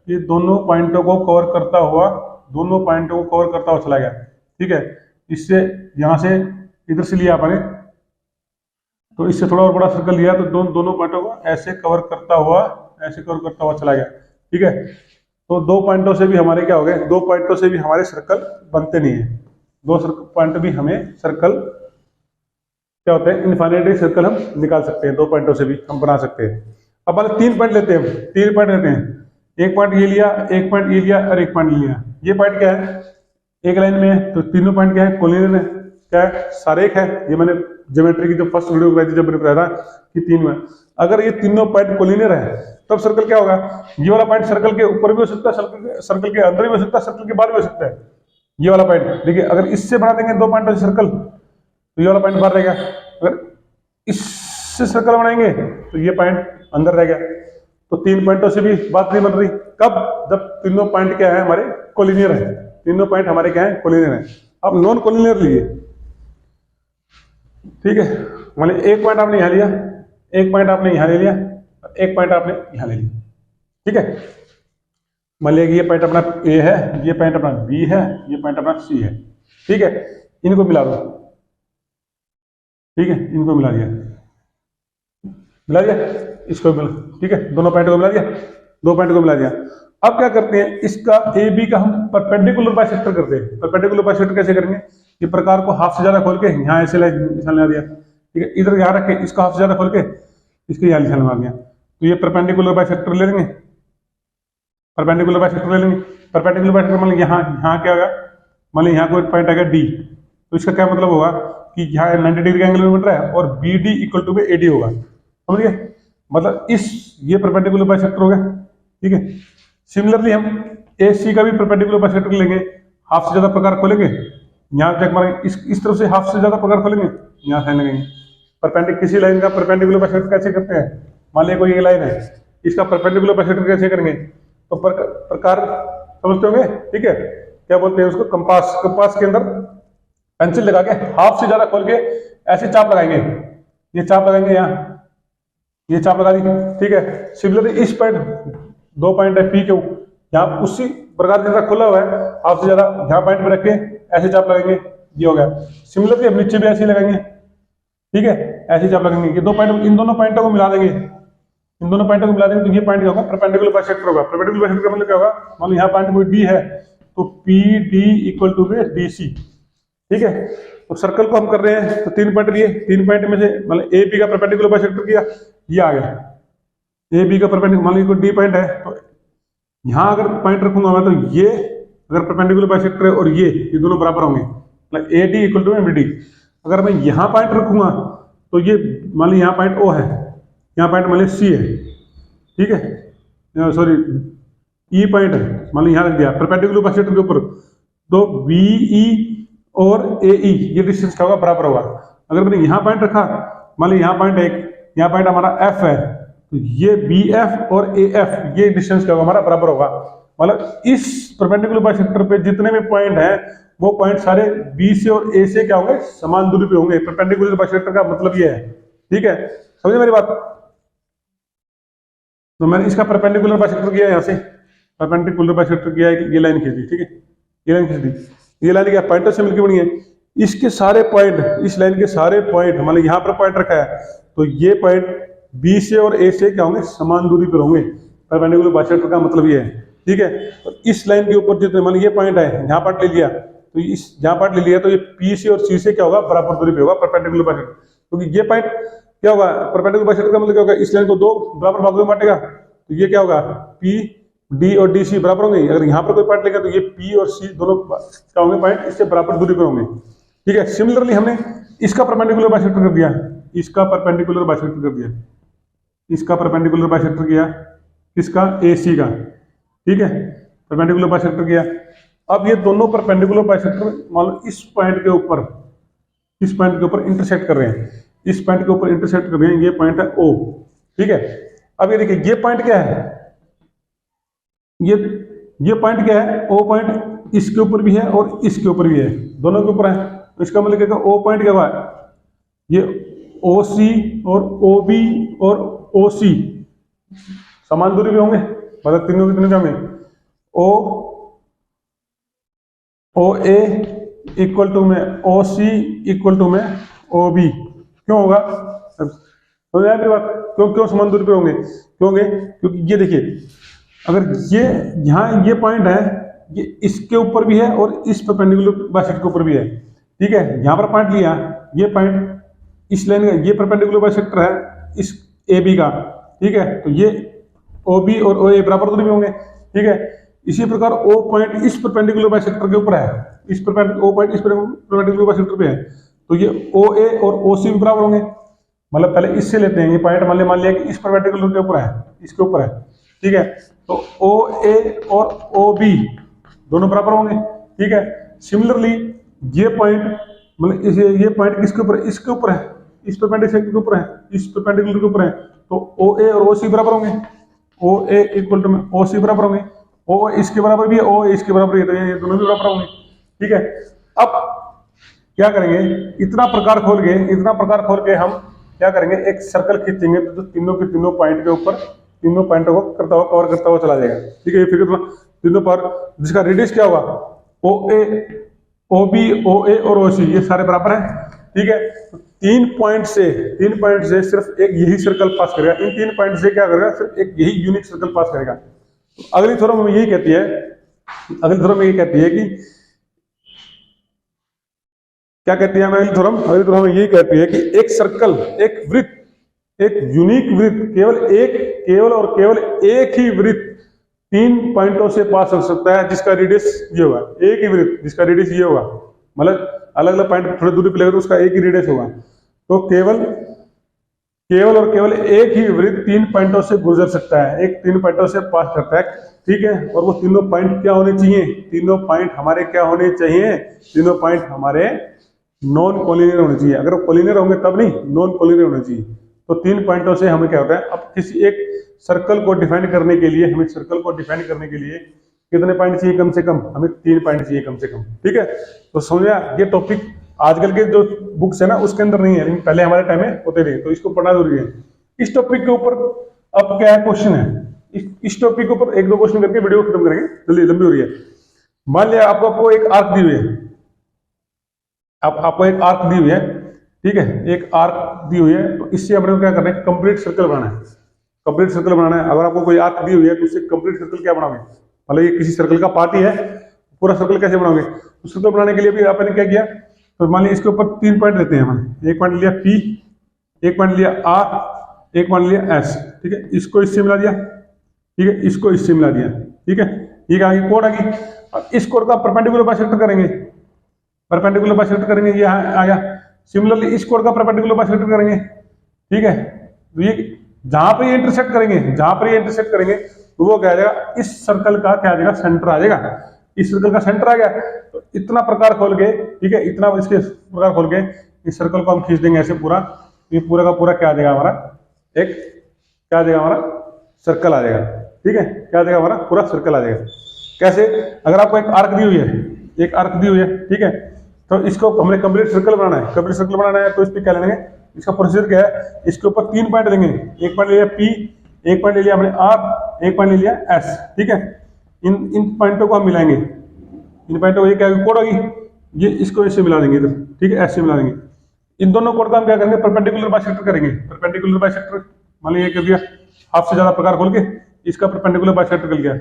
ये दोनों पॉइंटों को कवर करता हुआ चला गया, ठीक है। इससे यहाँ से इधर से लिया आपने, तो इससे थोड़ा और बड़ा सर्कल लिया तो दोनों पॉइंटों को ऐसे कवर करता हुआ चला गया, ठीक है। तो दो पॉइंटों से भी हमारे क्या हो गए, दो पॉइंटों से भी हमारे सर्कल बनते नहीं है, दो पॉइंट भी हमें सर्कल क्या होते हैं, इनफाइनाइट सर्कल हम निकाल सकते हैं, दो पॉइंटों से भी हम बना सकते हैं। अब मान 3 पॉइंट लेते हैं, 3 पॉइंट लेते हैं, एक पॉइंट ये लिया, एक पॉइंट ये लिया और एक पॉइंट ये लिया। ये पॉइंट क्या है, एक लाइन में है, तो तीनों पॉइंट क्या है, कोलिनियर है, क्या है, सारेख है। ये मैंने ज्योमेट्री की जो फर्स्ट वीडियो बनाई थी जब मैंने बताया था कि 3 में अगर ये तीनों पॉइंट कोलिनियर है तब सर्कल क्या होगा, ये वाला पॉइंट सर्कल के ऊपर भी हो सकता है, सर्कल के अंदर भी हो सकता है, सर्कल के बाहर भी हो सकता है। ये वाला पॉइंट देखिए, अगर इससे बना देंगे दो पॉइंट सर्कल तो ये वाला पॉइंट बाहर रहेगा, अगर इससे सर्कल बनाएंगे तो ये पॉइंट अंदर रहेगा। तो 3 पॉइंटों से भी बात नहीं बन रही, कब, जब तीनों पॉइंट क्या है हमारे कोलिनियर है, तीनों पॉइंट हमारे क्या है, कोलिनियर है। अब नॉन कोलिनियर लिए, ठीक है, मान लीजिए एक पॉइंट आपने यहां लिया, एक पॉइंट आपने यहां ले लिया, एक पॉइंट आपने यहां ले लिया, ठीक है। मान लिया कि ये पॉइंट अपना ए है, ये पॉइंट अपना बी है, ये पॉइंट अपना सी है, ठीक है। इनको मिला दो, ठीक है, इनको मिला दिया, इसको मिला, ठीक है, दोनों पॉइंट को मिला दिया। दो पॉइंट को मिला दिया। अब क्या करते हैं, इसका ए बी का हम परपेंडिकुलर बाइसेक्टर करते हैं। परपेंडिकुलर बाइसेक्टर कैसे करेंगे, ये प्रकार को हाफ से ज्यादा खोल के यहाँ ऐसे निशान लगा दिया, ठीक है, इधर यहाँ रख के इसका हाफ से ज्यादा खोल के इसके यहाँ निशान लगा दिया, तो ये परपेंडिकुलर बाइसेक्टर ले लेंगे। परपेंडिकुलर बाइसेक्टर ले लेंगे। परपेंडिकुलर बाइसेक्टर मतलब यहाँ क्या होगा, मान ली यहाँ कोई पॉइंट आएगा डी, तो इसका क्या मतलब होगा कि यहाँ 90 डिग्री का एंगल बन रहा है और बी डी इक्वल टू में ए डी होगा, समझ गए, मतलब ये परपेंडिकुलर बाइसेक्टर हो गया, ठीक है। सिमिलरली हम ए सी का भी परपेंडिकुलर बाइसेक्टर लेंगे, हाफ से ज्यादा प्रकार खोलेंगे, यहाँ चेक मारेंगे, इस तरफ से हाफ से ज्यादा प्रकार खोलेंगे, यहाँ साइन लगेंगे। परपेंडिकुलर किसी लाइन का परपेंडिकुलर बाइसेक्टर कैसे करते हैं, मान लिया कोई एक लाइन है, इसका परपेंडिकुलर बाइसेक्टर कैसे करेंगे, तो प्रकार समझते होंगे, ठीक है, क्या बोलते हैं उसको, कंपास। कंपास के अंदर पेंसिल लगा के हाफ से ज्यादा खोल के ऐसे चाप लगाएंगे, ये चाप लगाएंगे, यहाँ ये चाप लगा दी, ठीक है। सिमिलरली इस पॉइंट, दो पॉइंट है पी क्यू, यहाँ उसी प्रकार के खुला हुआ है, हाफ से ज्यादा यहाँ पॉइंट पे रख के ऐसे चाप लगाएंगे, ये हो गया। सिमिलरली हम नीचे भी ऐसे लगाएंगे, ठीक है, ऐसे चाप लगाएंगे। ये दो पॉइंट, इन दोनों पॉइंटों को मिला देंगे, इन दोनों पॉइंटों को मिला देंगे, तो ये पॉइंट क्या होगा, परपेंडिकुलर बाइसेक्टर होगा। परपेंडिकुलर बाइसेक्टर का मतलब क्या होगा, मान लो यहाँ पॉइंट कोई डी है, तो पी डी इक्वल टू में डी सी, ठीक है। तो सर्कल को हम कर रहे हैं, तो 3 पॉइंट लिए, 3 पॉइंट में से मतलब ए बी का परपेंडिकुलर बाइसेक्टर किया, ये आ गया ए बी का परपेंडिकुलर, मान लीजिए कोई डी पॉइंट है, तो यहाँ अगर पॉइंट रखूंगा मैं, तो ये अगर परपेंडिकुलर बाइसेक्टर है और ये दोनों बराबर होंगे, मतलब A D equal to B D. अगर मैं यहाँ पॉइंट रखूंगा तो ये मान लीजिए यहाँ पॉइंट ओ है, यहाँ पॉइंट मान लीजिए सी है, ठीक है, सॉरी ई पॉइंट है, मान लीजिए यहाँ रख दिया परपेंडिकुलर बाइसेक्टर के ऊपर, तो बी ई और ए ई ये डिस्टेंस क्या होगा, बराबर होगा। अगर मैंने यहाँ पॉइंट रखा, मान लीजिए यहाँ पॉइंट एक, यहाँ पॉइंट हमारा एफ है, तो ये बी एफ और ए एफ ये डिस्टेंस क्या होगा, हमारा बराबर होगा। मतलब इस परपेंडिकुलर बाइसेक्टर पे जितने भी पॉइंट हैं, वो पॉइंट सारे बी से और ए से क्या होंगे, समान दूरी पे होंगे। परपेंडिकुलर बाइसेक्टर का मतलब ये है, ठीक है, समझे मेरी बात। तो मैंने इसका परपेंडिकुलर बाइसेक्टर किया, यहाँ से परपेंडिकुलर बाइसेक्टर किया है, ये लाइन खींच दी, ठीक है, ये लाइन खींच दी, ये लाइन क्या पॉइंटर से मिलकर बनी है। इसके सारे पॉइंट, इस लाइन के सारे पॉइंट, मतलब यहाँ पर पॉइंट रखा है, तो ये पॉइंट बी से और ए से क्या होंगे, समान दूरी पर होंगे। परपेंडिकुलर बाइसेक्टर का मतलब ये है, ठीक है। तो इस लाइन के ऊपर जितने, मान ये पॉइंट है, यहाँ पार्ट ले लिया, तो इस यहाँ पार्ट ले लिया, तो ये पी से और सी से क्या होगा, बराबर दूरी पे होगा परपेंडिकुलर बाइसेक्टर। क्योंकि ये पॉइंट क्या होगा, परपेंडिकुलर बाइसेक्टर का मतलब क्या होगा, इस लाइन को दो बराबर भागों में बांटेगा, तो ये क्या होगा, पी डी और डी सी बराबर होंगे। अगर यहाँ पर कोई पॉइंट लेगा, तो ये पी और सी दोनों क्या होंगे, पॉइंट इससे बराबर दूरी पर होंगे, ठीक है। सिमिलरली हमने इसका परपेंडिकुलर बाइसेक्टर कर दिया, इसका परपेंडिकुलर बाइसेक्टर कर दिया, इसका परपेंडिकुलर बाइसेक्टर किया, किसका, ए सी का, ठीक है, परपेंडिकुलर बाइसेक्टर किया। अब ये दोनों परपेंडिकुलर बाइसेक्टर मान लो इस पॉइंट के ऊपर, इस पॉइंट के ऊपर इंटरसेक्ट कर रहे हैं, इस पॉइंट के ऊपर इंटरसेक्ट कर रहे हैं, ये पॉइंट है ओ, ठीक है। अब ये देखिए, ये पॉइंट क्या है, ये पॉइंट क्या है, ओ पॉइंट इसके ऊपर भी है और इसके ऊपर भी है, दोनों के ऊपर है। तो इसका मतलब क्या, ओ पॉइंट क्या हुआ, ये ओ सी और ओ बी और ओ सी समान दूरी पे होंगे, मतलब तीनों के तीनों क्या होंगे, ओ ए इक्वल टू में ओ सी इक्वल टू में ओ बी। क्यों होगा, समझ आया मेरी बात, क्यों समान दूरी पे होंगे, क्यों होंगे, क्योंकि ये देखिए, अगर ये यहाँ ये पॉइंट है, ये इसके ऊपर भी है और इस परपेंडिकुलर बाइसेक्टर के ऊपर भी है, ठीक है। यहाँ पर पॉइंट लिया, ये पॉइंट इस लाइन का, ये परपेंडिकुलर बाइसेक्टर है इस ए बी का, ठीक है, तो ये ओ बी और ओ ए बराबर दूरी में होंगे, ठीक है। इसी प्रकार ओ पॉइंट इस परपेंडिकुलर बाइसेक्टर के ऊपर है, इस ओ पॉइंट इस परपेंडिकुलर बाइसेक्टर पे है, तो ये ओ ए और ओ सी भी बराबर होंगे। मतलब पहले इससे लेते हैं, ये पॉइंट मान लिया कि इस परपेंडिकुलर के ऊपर है, इसके ऊपर है, ठीक है, तो ओ ए और ओ बी दोनों बराबर होंगे, ठीक है। सिमिलरली ये पॉइंट, मतलब ये पॉइंट किसके ऊपर है, इसके ऊपर है, इस परपेंडिकुलर के ऊपर है, इस परपेंडिकुलर के ऊपर है, तो ओ ए और ओ सी बराबर होंगे, ओ ए इक्वल टू में ओ सी बराबर होंगे, ओ इसके बराबर भी है, ओ इसके बराबर है, तो ये दोनों भी बराबर होंगे, ठीक है। अब क्या करेंगे, इतना प्रकार खोल के हम क्या करेंगे, एक सर्कल खींचेंगे, तो तीनों के तीनों पॉइंट के ऊपर तीनों पॉइंटों को कवर करता हुआ चला जाएगा, ठीक है। फिर तीनों पर जिसका रेडियस क्या होगा, ओ ए, ओ बी, ओ ए और ओ सी ये सारे बराबर है, ठीक है। तो 3 पॉइंट से सिर्फ एक यही सर्कल पास करेगा, इन 3 पॉइंट से क्या करेगा, सिर्फ एक यही यूनिक सर्कल पास करेगा। तो अगली थ्योरम में यही कहती है, कि क्या कहती है अगली थ्योरम में यही कहती है कि एक सर्कल, एक वृत्त, एक यूनिक वृत्त केवल एक ही वृत्त 3 पॉइंटों से पास हो सकता है जिसका रेडियस ये होगा। एक ही वृत्त जिसका रेडियस ये होगा, मतलब अलग अलग पॉइंट थोड़ी दूरी पे लगेगा तो उसका एक ही रेडियस होगा। तो केवल एक ही वृत्त 3 पॉइंटों से गुजर सकता है, एक 3 पॉइंटों से पास करता है, ठीक है। और वो तीनों पॉइंट क्या होने चाहिए, तीनों पॉइंट हमारे क्या होने चाहिए, तीनों पॉइंट हमारे नॉन कोलिनियर होने चाहिए। अगर वो कोलिनियर होंगे तब नहीं, नॉन कोलिनियर होने चाहिए। तो 3 पॉइंटों से हमें क्या होता है, अब किसी एक सर्कल को डिफाइन करने के लिए कितने पॉइंट चाहिए, कम से कम हमें 3 पॉइंट चाहिए कम से कम, ठीक है। तो समझा, ये टॉपिक आजकल के जो बुक्स है ना उसके अंदर नहीं है, लेकिन पहले हमारे टाइम में होते थे, तो इसको पढ़ना जरूरी है। इस टॉपिक के ऊपर अब क्या है, क्वेश्चन है, इस टॉपिक के ऊपर 1-2 क्वेश्चन करके वीडियो खत्म करेंगे, जल्दी लंबी हो रही है। मान लिया आपको एक आर्क दी हुई है, आपको एक आर्क दी हुई है, ठीक है, एक आर्क दी हुई है। तो इससे अपने को क्या करना है, कंप्लीट सर्कल बनाना है, कंप्लीट सर्कल बनाना है। अगर आपको कोई आर्क दी हुई है तो उससे कंप्लीट सर्कल क्या बनाओगे, मतलब ये किसी सर्कल का पार्ट ही है, पूरा सर्कल कैसे बनाओगे। तो सर्कल बनाने के लिए भी आपने क्या किया, तो मान लिया इसके ऊपर 3 पॉइंट लेते हैं हमने, एक पॉइंट लिया P, एक पॉइंट लिया R, एक पॉइंट लिया S, ठीक है। इसको इससे मिला दिया, ठीक है, इसको इससे मिला दिया, ठीक है। ये क्या आगे कोड आ गई। अब इस कोड का परपेंडिकुलर बाइसेक्टर करेंगे, ये आ गया। सिमिलरली इस कोड का परपेंडिकुलर बाइसेक्टर करेंगे, ठीक है। तो ये जहां पर ये इंटरसेक्ट करेंगे तो वो क्या आ जाएगा, इस सर्कल का क्या आ जाएगा, सेंटर आ जाएगा। इस सर्कल का सेंटर आ गया, तो इतना प्रकार खोल के, ठीक है, इतना इसके प्रकार खोल के इस सर्कल को हम खींच देंगे ऐसे पूरा, ये पूरा का पूरा क्या आ जाएगा हमारा, एक क्या आ जाएगा हमारा सर्कल आ जाएगा, ठीक है। क्या आ जाएगा हमारा पूरा सर्कल आ जाएगा। कैसे, अगर आपको एक आर्क दी हुई है, ठीक है, तो इसको हमने कंप्लीट सर्कल बनाना है, तो इस पे क्या लेंगे, इसका प्रोसीजर क्या है, इसके ऊपर 3 पॉइंट लेंगे, एक पॉइंट ले लिया P, एक पॉइंट ले लिया हमने R, एक पॉइंट ले लिया S, ठीक है। इन पॉइंटों को हम मिलाएंगे, इन पॉइंटों को, ये क्या कोड होगी, ये इसको इससे मिला देंगे इधर, ठीक है, ऐसे मिला देंगे। इन दोनों कोड का हम क्या करेंगे, परपेंडिकुलर बाइसेक्टर करेंगे। परपेंडिकुलर बाइसेक्टर मान लीजिए कर दिया, हाफ से ज्यादा प्रकार खोल के इसका परपेंडिकुलर बाइसेक्टर कर लिया।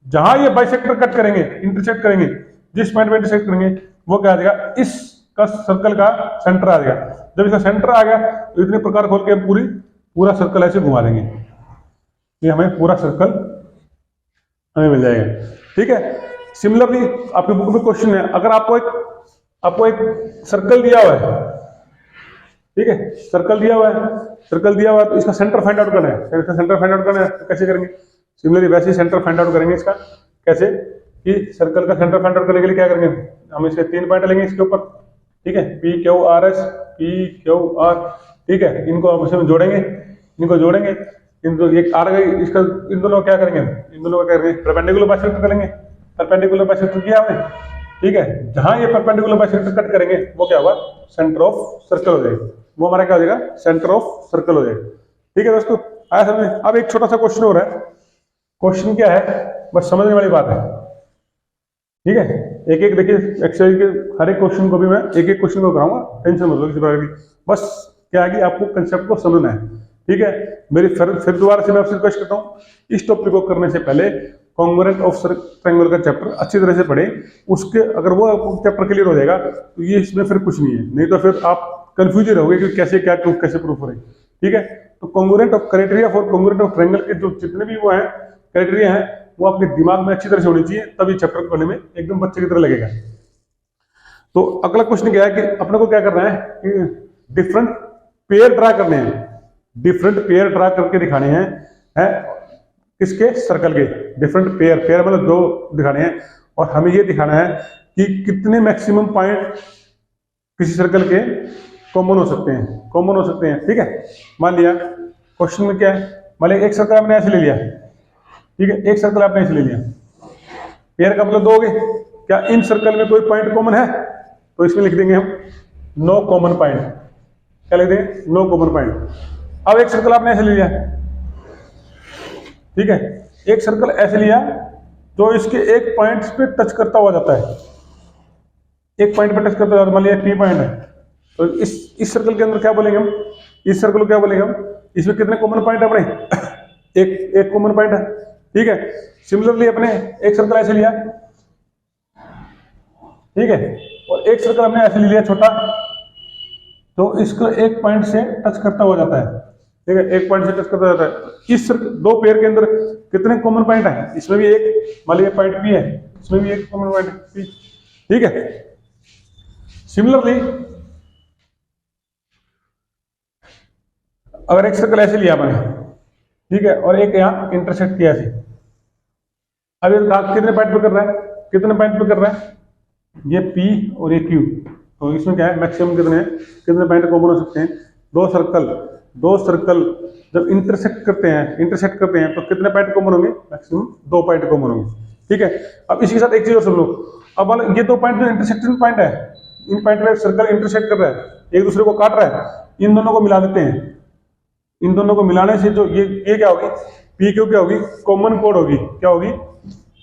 जहां ये बाइसेक्टर कट करेंगे, इंटरसेक्ट करेंगे, जिस पॉइंट में इंटरसेक्ट करेंगे वो क्या आ जाएगा, इसका सर्कल का सेंटर आ जाएगा। जब इसका सेंटर आ गया तो इतने प्रकार खोल के पूरा सर्कल ऐसे घुमा देंगे, ये हमें पूरा सर्कल हमें मिल जाएगा, ठीक है। सिमिलरली आपके बुक में क्वेश्चन है, अगर आपको एक सर्कल दिया हुआ है, ठीक है, सर्कल दिया हुआ है, तो इसका सेंटर फाइंड आउट करना है, तो कैसे करेंगे, सिमिलरली वैसे ही सेंटर फाइंड आउट करेंगे इसका। कैसे कि सर्कल का सेंटर फाइंड आउट करने के लिए क्या करेंगे, हम इसके 3 पॉइंट लेंगे इसके ऊपर, ठीक है, PQRS, PQR, ठीक है, इनको आपस में जोड़ेंगे, इनको एक आ गई, इसका इन दोनों क्या करेंगे, परपेंडिकुलर बाइसेक्टर करेंगे। परपेंडिकुलर बाइसेक्टर किया हमने, ठीक है। जहां ये परपेंडिकुलर बाइसेक्टर कट करेंगे वो क्या होगा, सेंटर ऑफ सर्कल हो जाएगा, वो हमारा क्या हो जाएगा, सेंटर ऑफ सर्कल हो जाएगा, ठीक है दोस्तों। आया समझ। अब एक छोटा सा क्वेश्चन हो रहा है, क्वेश्चन क्या है, बस समझने वाली बात है, ठीक है। एक देखिए एक्सरसाइज के हर एक क्वेश्चन को भी मैं एक क्वेश्चन को कराऊंगा, टेंशन मत लो किसी प्रकार की, बस क्या है कि आपको कंसेप्ट को समझना है, ठीक है। मेरी फिर दोबारा से मैं आपसे रिक्वेस्ट करता हूँ, इस टॉपिक को करने से पहले कॉन्ग्रुएंट ऑफ ट्रायंगल का चैप्टर अच्छी तरह से पढ़ें। उसके अगर वो चैप्टर क्लियर हो जाएगा तो ये इसमें फिर कुछ नहीं है, नहीं तो फिर आप कंफ्यूज रहोगे कि कैसे क्या प्रूफ, कैसे प्रूफ हो रही, ठीक है। तो congruent of criteria for congruent of triangle के जो जितने भी वो हैं क्राइटेरिया हैं, वो आपके दिमाग में अच्छी तरह से होनी चाहिए, तभी चैप्टर को पढ़ने में एकदम बच्चे की तरह लगेगा। तो अगला क्वेश्चन क्या है कि अपने को क्या करना है कि डिफरेंट पेयर ड्रा करने हैं, ड्रा करके दिखाने हैं किसके, सर्कल के डिफरेंट पेयर मतलब 2 दिखाने हैं, और हमें ये दिखाना है कि कितने मैक्सिमम पॉइंट किसी सर्कल के कॉमन हो सकते हैं, ठीक है। मान लिया क्वेश्चन में क्या है, मान लिया एक सर्कल आपने ऐसे ले लिया, ठीक है, एक सर्कल आपने ऐसे ले लिया, पेयर का मतलब 2 हो गए। क्या इन सर्कल में कोई पॉइंट कॉमन है, तो इसमें लिख देंगे हम नो कॉमन पॉइंट, क्या लिख देंगे, नो कॉमन पॉइंट। अब एक सर्कल आपने ऐसे ले लिया, ठीक है, एक सर्कल ऐसे लिया तो इसके एक पॉइंट पे टच करता हुआ जाता है, एक पॉइंट पे टच करता जाता है, मान लिया P पॉइंट है, तो इस सर्कल के अंदर क्या बोलेंगे हम, इस सर्कल को क्या बोलेंगे हम, इसमें कितने कॉमन पॉइंट है अपने, एक कॉमन पॉइंट है, ठीक है। सिमिलरली अपने एक सर्कल ऐसे लिया, ठीक है, और एक सर्कल हमने ऐसे लिया छोटा, तो इसको एक पॉइंट से टच करता हुआ जाता है, ठीक है, एक पॉइंट से टच करता जाता है। इस दो पेयर के अंदर कितने कॉमन पॉइंट है, इसमें भी एक, मान लीजिए पॉइंट पी है, इसमें भी एक कॉमन पॉइंट पी, ठीक है। सिमिलरली अगर एक सर्कल ऐसे लिया मैंने, ठीक है, और एक यहाँ इंटरसेक्ट किया ऐसे, अब ये कितने पॉइंट पे कर रहा है, कितने पॉइंट पे कर रहा है, ये P और ये Q, तो इसमें क्या है मैक्सिमम कितने पॉइंट कॉमन हो सकते हैं, दो सर्कल जब इंटरसेक्ट करते हैं तो कितने पॉइंट कॉमन होंगे, मैक्सिमम 2 पॉइंट कॉमन होंगे, ठीक है। अब इसके साथ एक चीज और सुन लो, अब मान लो ये 2 पॉइंट जो इंटरसेक्शन पॉइंट है, इन पॉइंट में सर्कल इंटरसेक्ट कर रहा है, एक दूसरे को काट रहा है, इन दोनों को मिला देते हैं, इन दोनों को मिलाने से जो ये क्या होगी, पी क्यू क्या होगी, कॉमन कोड होगी, क्या होगी,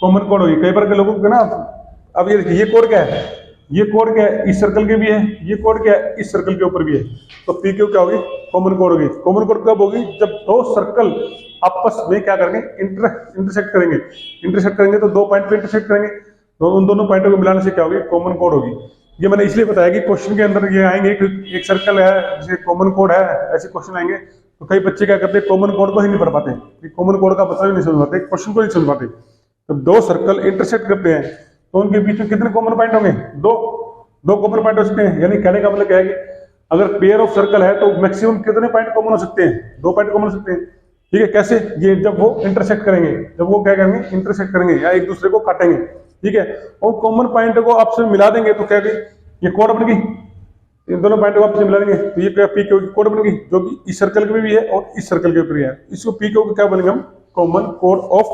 कॉमन कोड होगी। कई बार के लोगों को ना, अब ये देखिए ये कोड क्या है, ये कोड क्या है, इस सर्कल के भी है, ये कोड क्या है, इस सर्कल के ऊपर भी है, तो पी क्यू क्या होगी, कॉमन कोड होगी। कॉमन कोड कब होगी, जब 2 सर्कल आपस में क्या करेंगे, इंटरसेक्ट करेंगे तो 2 पॉइंट पे इंटरसेक्ट करेंगे, तो उन दोनों पॉइंटों को मिलाने से क्या होगी, कॉमन कोड होगी। ये मैंने इसलिए बताया कि क्वेश्चन के अंदर ये आएंगे, एक सर्कल है जिसे कॉमन कोड है, ऐसे क्वेश्चन आएंगे, तो कई बच्चे क्या करते हैं, कॉमन कोड को ही नहीं पढ़ पाते, कॉमन कोड का मतलब ही नहीं समझ पाते, क्वेश्चन को नहीं समझ पाते। तो 2 सर्कल इंटरसेक्ट करते हैं तो उनके बीच में कितने कॉमन पॉइंट होंगे, दो कॉमन पॉइंट हो सकते हैं। यानी कहने का मतलब क्या है कि अगर पेयर ऑफ सर्कल है तो मैक्सिमम कितने पॉइंट कॉमन हो सकते हैं, 2 पॉइंट कॉमन हो सकते हैं, ठीक है। कैसे, ये जब वो इंटरसेक्ट करेंगे, जब वो क्या करेंगे, इंटरसेक्ट करेंगे या एक दूसरे को काटेंगे, ठीक है, और कॉमन पॉइंट को आपस में मिला देंगे तो क्या ये कोड बन गई, इन दोनों पॉइंट को आपस में मिला देंगे तो ये क्या पी क्यू की कोड बन गई, जो कि इस सर्कल के भी है और इस सर्कल के ऊपर भी है। इसको पी क्यू क्या बोलेंगे हम, common code of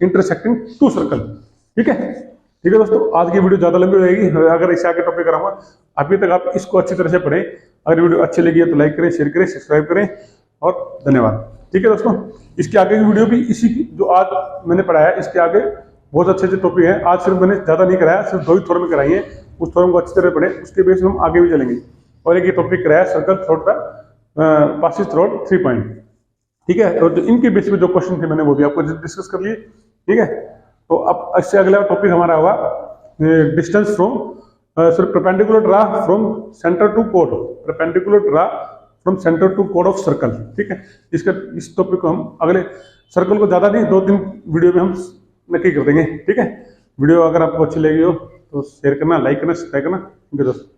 intersecting 2 circle, ठीक है। ठीक है दोस्तों, आज की वीडियो ज्यादा लंबी हो जाएगी, अगर इससे आगे टॉपिक कराऊंगा। अभी तक आप इसको अच्छी तरह से पढ़ें, अगर वीडियो अच्छी लगी है तो लाइक करें, शेयर करें, सब्सक्राइब करें और धन्यवाद। ठीक है दोस्तों, इसके आगे की वीडियो भी इसी की जो आज मैंने पढ़ाया है इसके आगे बहुत अच्छे अच्छे टॉपिक हैं। आज सिर्फ मैंने ज्यादा नहीं कराया, सिर्फ 2 ही थ्योरम कराई है, उस थ्योरम को अच्छी तरह पढ़ें, उसके बेस में हम आगे भी चलेंगे। और एक ये टॉपिक कराया सर्कल थ्रोट का पासिस थ्रोट 3 पॉइंट, ठीक है। और जो इनके बेस में जो क्वेश्चन थे मैंने वो भी आपको डिस्कस कर लिए, ठीक है। तो अब इससे अगला टॉपिक हमारा होगा distance from perpendicular draw from centre to कोड, perpendicular draw from centre to कोड ऑफ सर्कल, ठीक है। इस टॉपिक को हम अगले सर्कल को ज्यादा नहीं 2-3 वीडियो में हम नक्की कर देंगे, ठीक है। वीडियो अगर आपको अच्छी लगी हो तो शेयर करना, लाइक करना, सब्सक्राइब करना, दोस्तों।